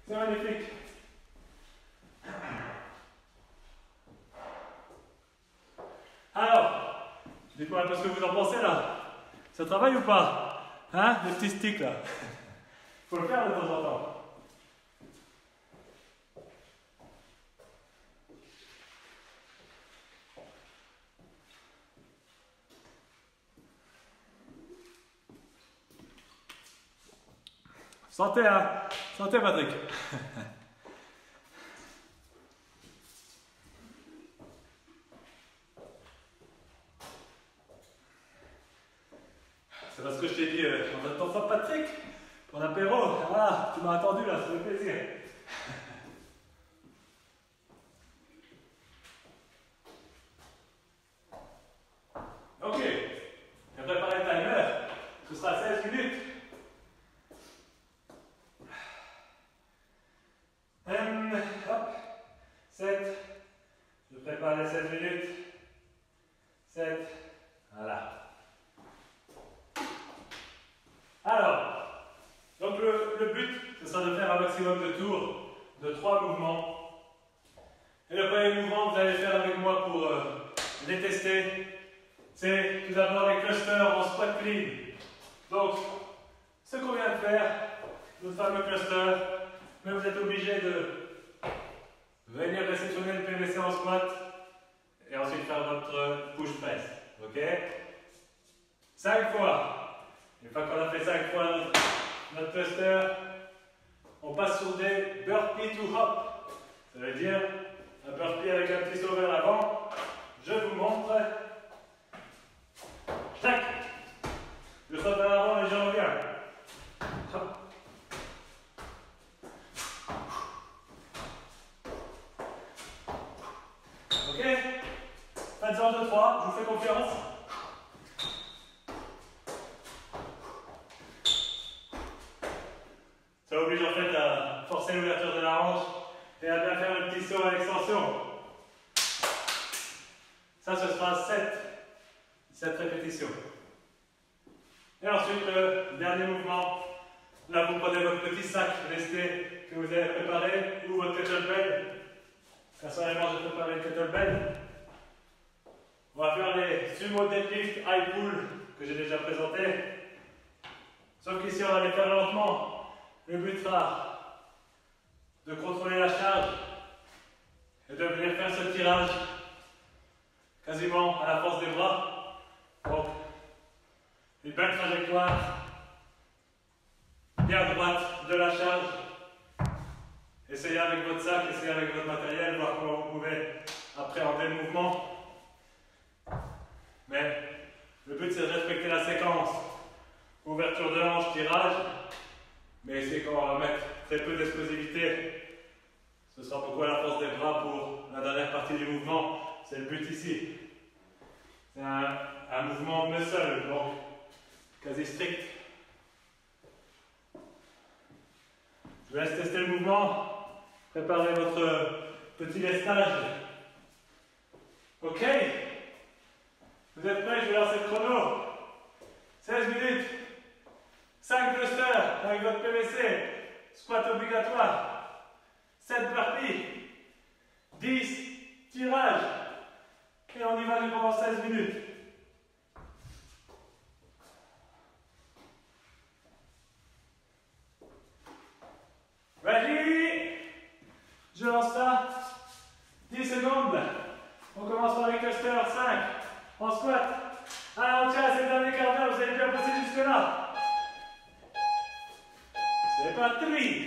C'est magnifique. Alors, dites-moi un peu ce que vous en pensez là. Ça travaille ou pas? Hein, les petits sticks là. Faut le faire de temps en temps. Santé, hein? Santé, Patrick. C'est parce que je t'ai dit, on attend pas Patrick pour l'apéro. Ah, tu m'as attendu là, ça fait plaisir. Ok, j'ai préparé le timer. Ce sera 16 minutes. Hop, 7. Je prépare les 16 minutes. 7. Voilà. Alors, donc le but, ce sera de faire un maximum de tours, de 3 mouvements. Et le premier mouvement que vous allez faire avec moi pour les tester, c'est tout d'abord les clusters en squat clean. Donc, ce qu'on vient de faire, notre fameux cluster, mais vous êtes obligé de venir réceptionner le PVC en squat et ensuite faire votre push press. Ok? 5 fois. Une fois qu'on a fait 5 fois notre cluster, on passe sur des burpee to hop. Ça veut dire un burpee avec un petit saut vers l'avant. Je vous montre. Tac. Je saute vers l'avant et je reviens. Hop. Ok? Faites-en 2-3, je vous fais confiance. Ça oblige en fait à forcer l'ouverture de la hanche et à bien faire le petit saut à l'extension. Ça, ce sera 7 répétitions. Et ensuite, le dernier mouvement. Là, vous prenez votre petit sac lesté que vous avez préparé ou votre kettlebell. Personnellement, j'ai préparé le kettlebell. On va faire les sumo deadlift high pull que j'ai déjà présenté. Sauf qu'ici, on va les faire lentement. Le but sera de contrôler la charge et de venir faire ce tirage quasiment à la force des bras. Donc, une belle trajectoire, bien droite de la charge. Essayez avec votre sac, essayez avec votre matériel, voir comment vous pouvez appréhender le mouvement. Mais le but c'est de respecter la séquence. Ouverture de hanche, tirage. Mais essayez qu'on va mettre très peu d'explosivité. Ce sera beaucoup à la force des bras pour la dernière partie du mouvement. C'est le but ici. C'est un mouvement muscle, donc quasi strict. Je vous laisse tester le mouvement. Préparez votre petit lestage. Ok? Vous êtes prêts? Je vais lancer le chrono. 16 minutes. 5 clusters avec votre PVC. Squat obligatoire. 7 burpees. 10 tirages. Et on y va pendant 16 minutes. Ready? Je lance ça. 10 secondes. On commence par les clusters. 5. En squat. Allez, on tient ces derniers quarts d'heure. Vous avez bien passé jusque-là. C'est parti.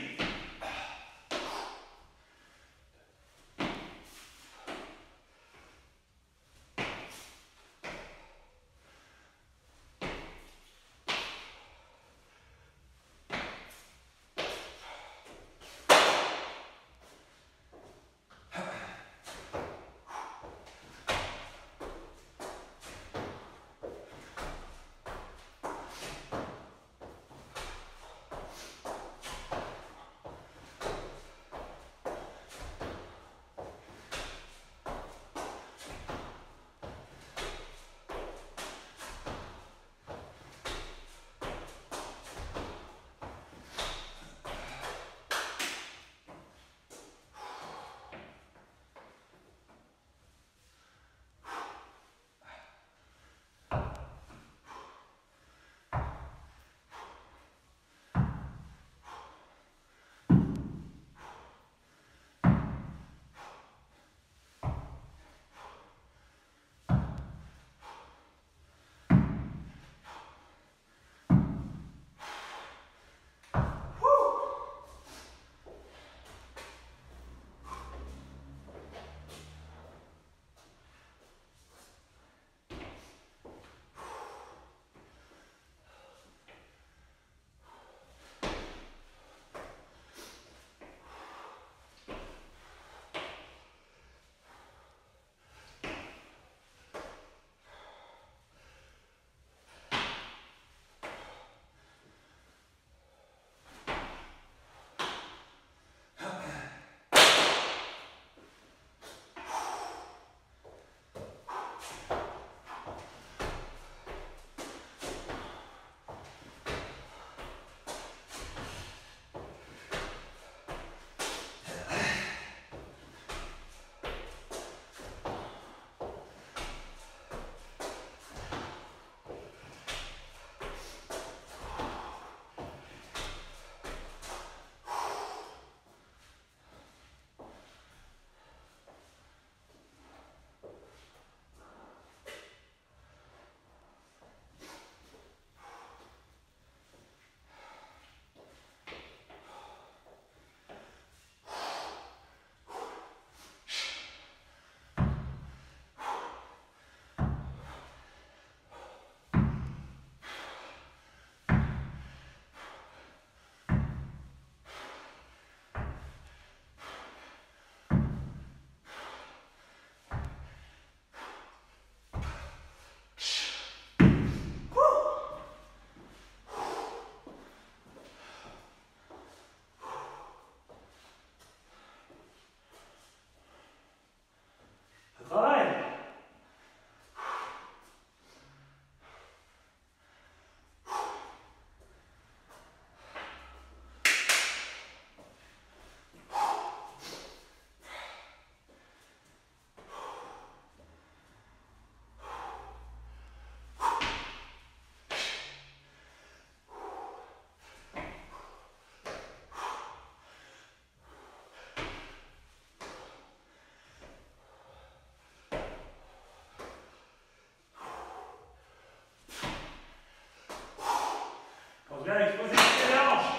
Bien exposer les hanches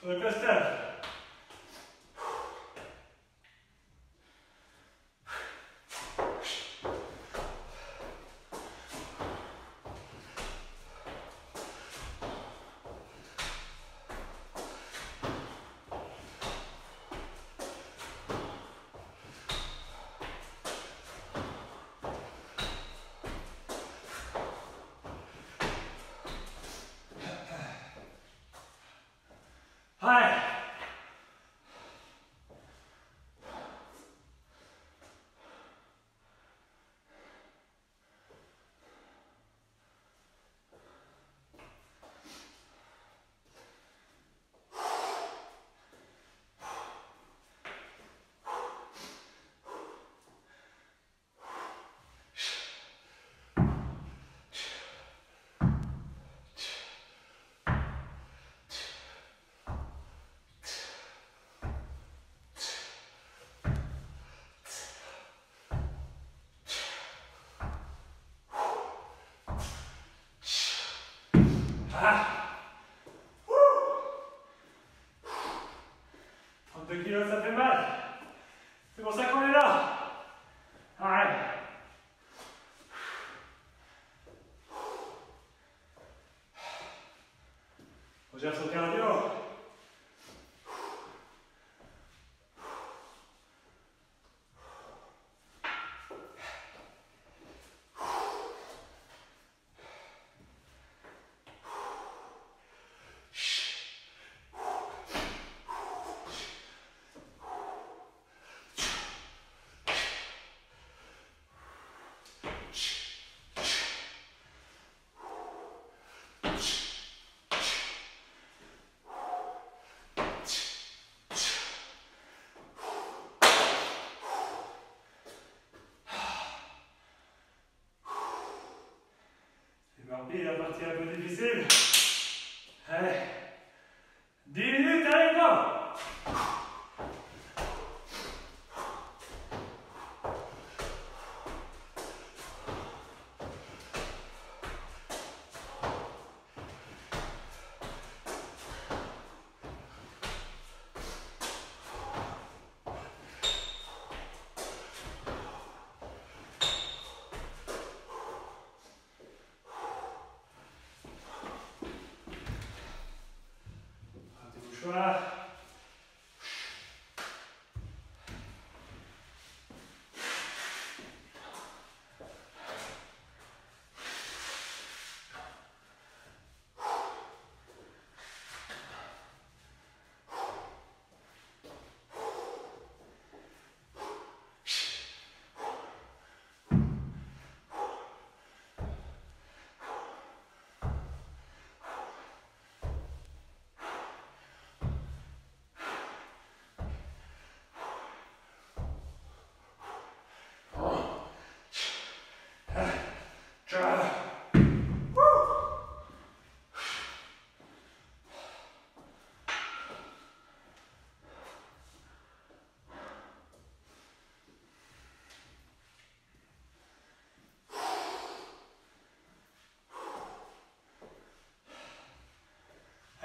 sur le cluster. 32 kilos, ça fait mal. C'est pour ça qu'on est là. Arrête. On gère son cardio. Mardi, la partie un peu difficile. Allez, 10 minutes avec moi. Voilà.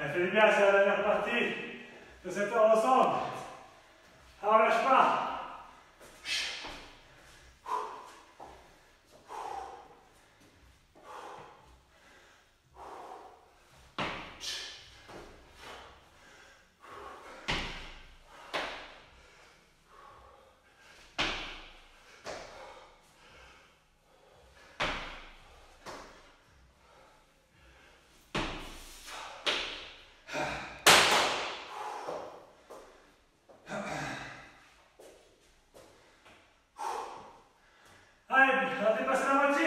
Elle fait du bien, c'est la dernière partie de cette heure ensemble. Alors lâche pas. Allez, on va dépasser la moitié.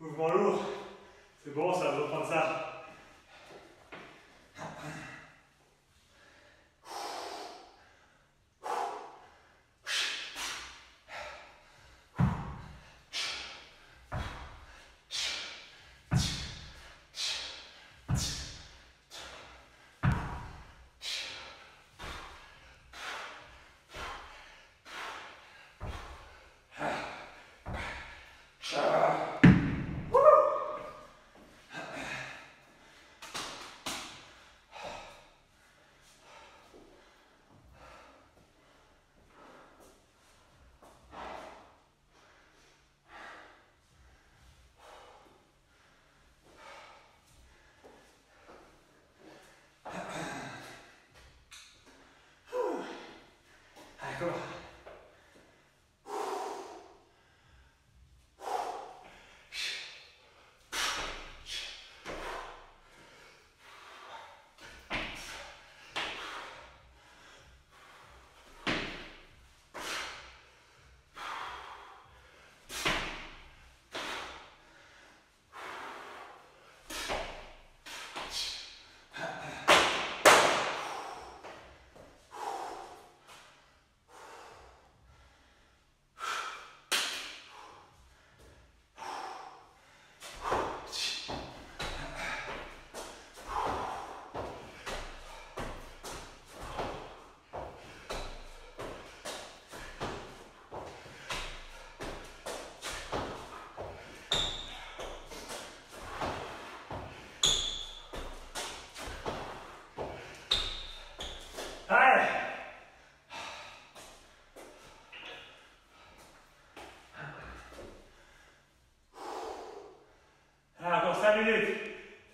Mouvement lourd. C'est bon, ça va reprendre ça.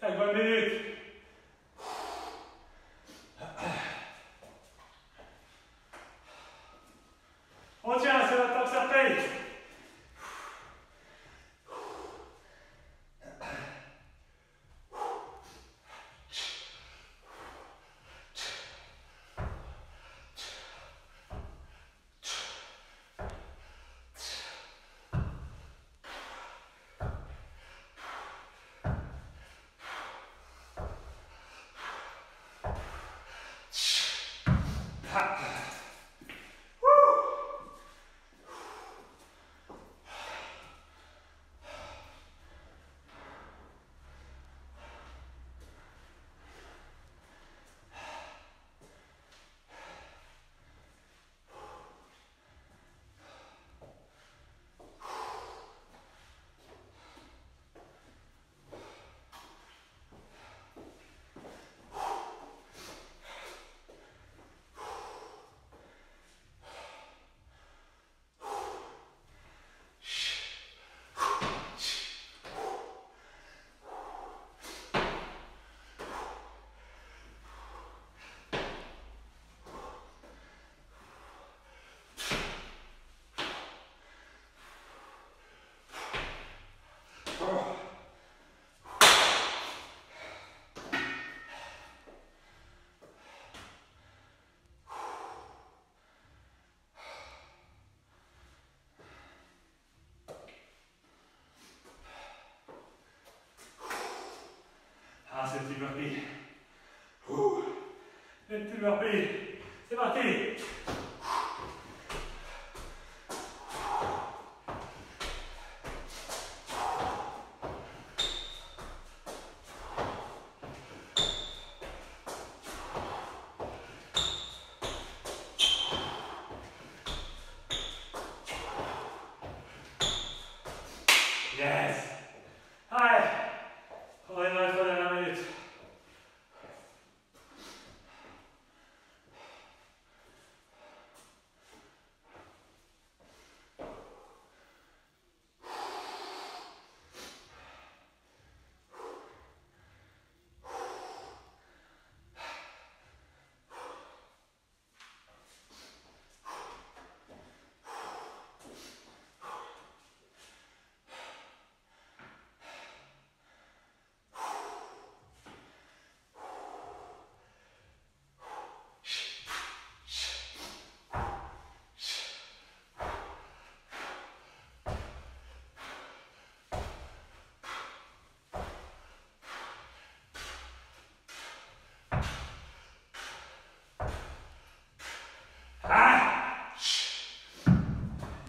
5 bonnes minutes. On tient, c'est le temps que ça paye. Ah, c'est le petit burpee. Le petit burpee. C'est parti. Yes. Allez. On est dans les 3 dernières minutes.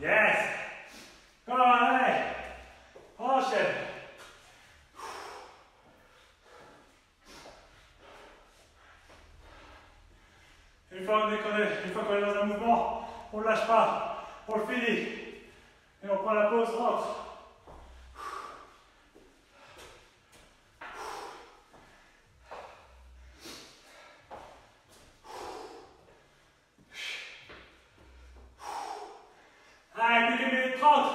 Yes. Come on, allez. Enchaîne. Une fois qu'on est dans un mouvement, on ne lâche pas, on le finit. Et on prend la pause, rentre. Allez, plus de minutes 30.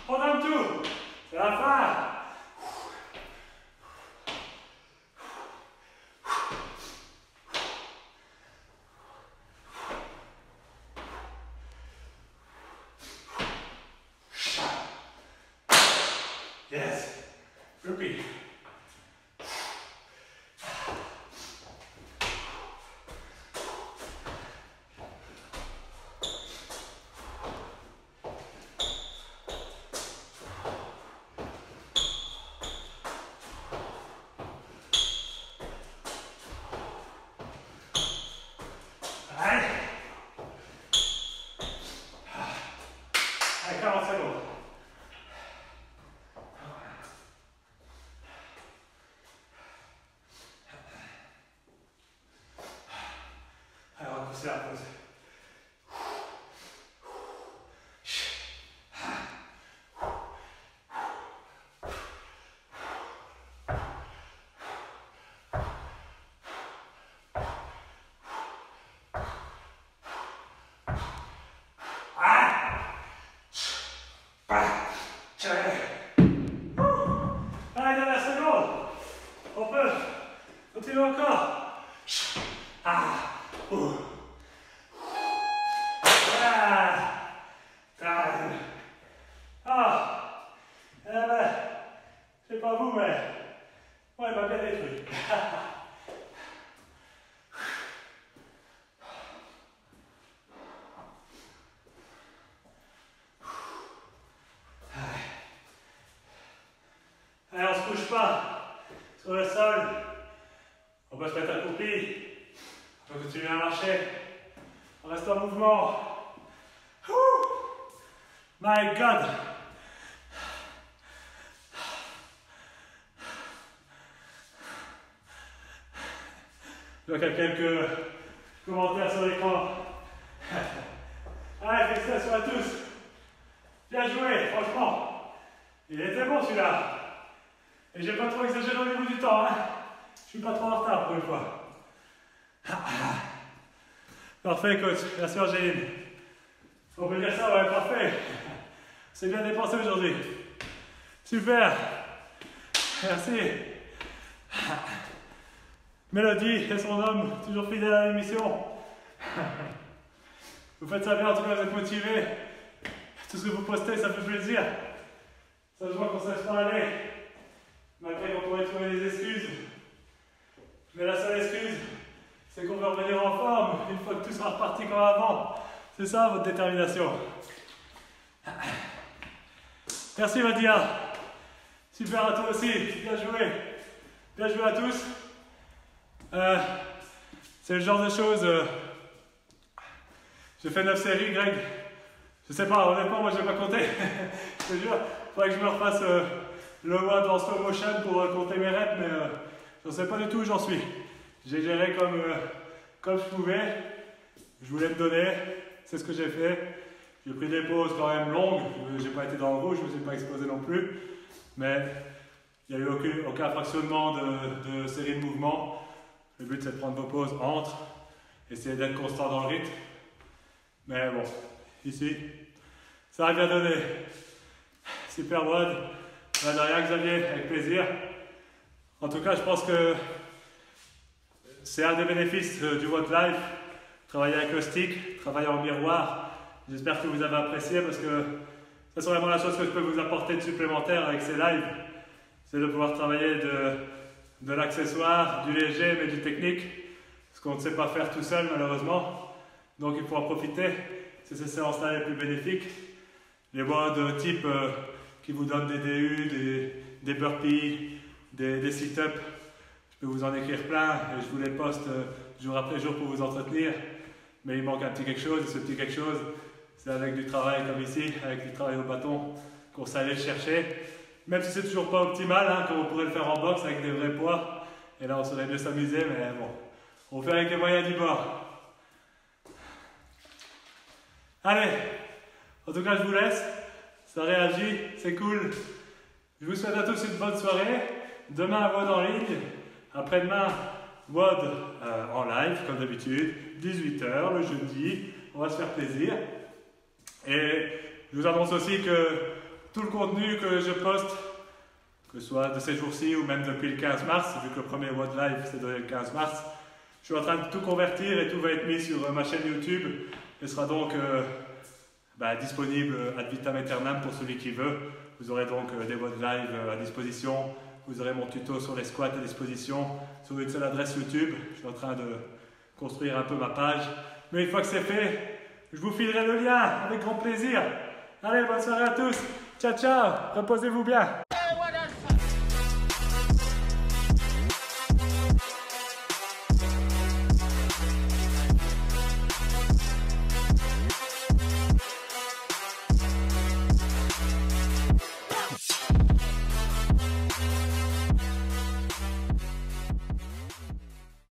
On donne tout. C'est la fin. Yes. Repeat. Allez. Allez, 40 secondes. Allez, on va pousser la pause. Allez, dernière seconde. peu. Continue encore. Ah. Time. Ah. Eh ben, je sais pas vous, mais moi, il m'a bien détruit. Allez, on se couche pas sur le sol. On va se mettre accroupi. On va continuer à marcher. On reste en mouvement. My God. Donc, il y a quelques commentaires sur l'écran. Allez, félicitations à tous. Bien joué, franchement. Il était bon celui-là. Et j'ai pas trop exagéré au niveau du temps. Hein. Je suis pas trop en retard pour une fois. Parfait, coach. Merci, Angéline. On peut dire ça, ouais, parfait. C'est bien dépensé aujourd'hui. Super. Merci. Mélodie et son homme, toujours fidèle à l'émission. Vous faites ça bien, en tout cas, vous êtes motivés. Tout ce que vous postez, ça fait plaisir. Ça se voit qu'on ne se laisse pas aller. Malgré qu'on pourrait trouver des excuses. Mais la seule excuse, c'est qu'on veut revenir en forme une fois que tout sera reparti comme avant. C'est ça votre détermination. Merci Madia. Super à toi aussi. Bien joué. Bien joué à tous. C'est le genre de choses. J'ai fait 9 séries, Greg. Je sais pas, honnêtement, moi je vais pas compter. Je te jure, il faudrait que je me refasse le WOD en slow motion pour compter mes reps, mais je ne sais pas du tout où j'en suis. J'ai géré comme je pouvais. Je voulais me donner, c'est ce que j'ai fait. J'ai pris des pauses quand même longues. J'ai pas été dans le rouge, je ne me suis pas explosé non plus. Mais il n'y a eu aucun fractionnement de série de mouvements. Le but c'est de prendre vos pauses entre, essayer d'être constant dans le rythme. Mais bon, ici, ça a bien donné. Super WOD. De rien, Xavier, avec plaisir. En tout cas, je pense que c'est un des bénéfices du WOD Live. Travailler avec le stick, travailler en miroir. J'espère que vous avez apprécié parce que c'est vraiment la chose que je peux vous apporter de supplémentaire avec ces lives. C'est de pouvoir travailler de l'accessoire, du léger mais du technique. Ce qu'on ne sait pas faire tout seul malheureusement. Donc il faut en profiter. C'est ces séances-là les plus bénéfiques. Les WOD type qui vous donnent des DU, des burpees, des sit-ups. Je peux vous en écrire plein et je vous les poste jour après jour pour vous entretenir. Mais il manque un petit quelque chose et ce petit quelque chose, c'est avec du travail comme ici, avec du travail au bâton, qu'on sait aller le chercher. Même si c'est toujours pas optimal, hein, comme on pourrait le faire en boxe avec des vrais poids. Et là on saurait mieux s'amuser, mais bon, on fait avec les moyens du bord. Allez, en tout cas je vous laisse. Ça réagit, c'est cool. Je vous souhaite à tous une bonne soirée. Demain, WOD en ligne. Après-demain, WOD en live, comme d'habitude. 18 h le jeudi. On va se faire plaisir. Et je vous annonce aussi que tout le contenu que je poste, que ce soit de ces jours-ci ou même depuis le 15 mars, vu que le premier WOD live c'est donné le 15 mars, je suis en train de tout convertir et tout va être mis sur ma chaîne YouTube et sera donc disponible ad vitam aeternam pour celui qui veut. Vous aurez donc des WOD live à disposition. Vous aurez mon tuto sur les squats à disposition sur une seule adresse YouTube. Je suis en train de construire un peu ma page. Mais une fois que c'est fait, je vous filerai le lien avec grand plaisir. Allez, bonne soirée à tous. Ciao, ciao. Reposez-vous bien.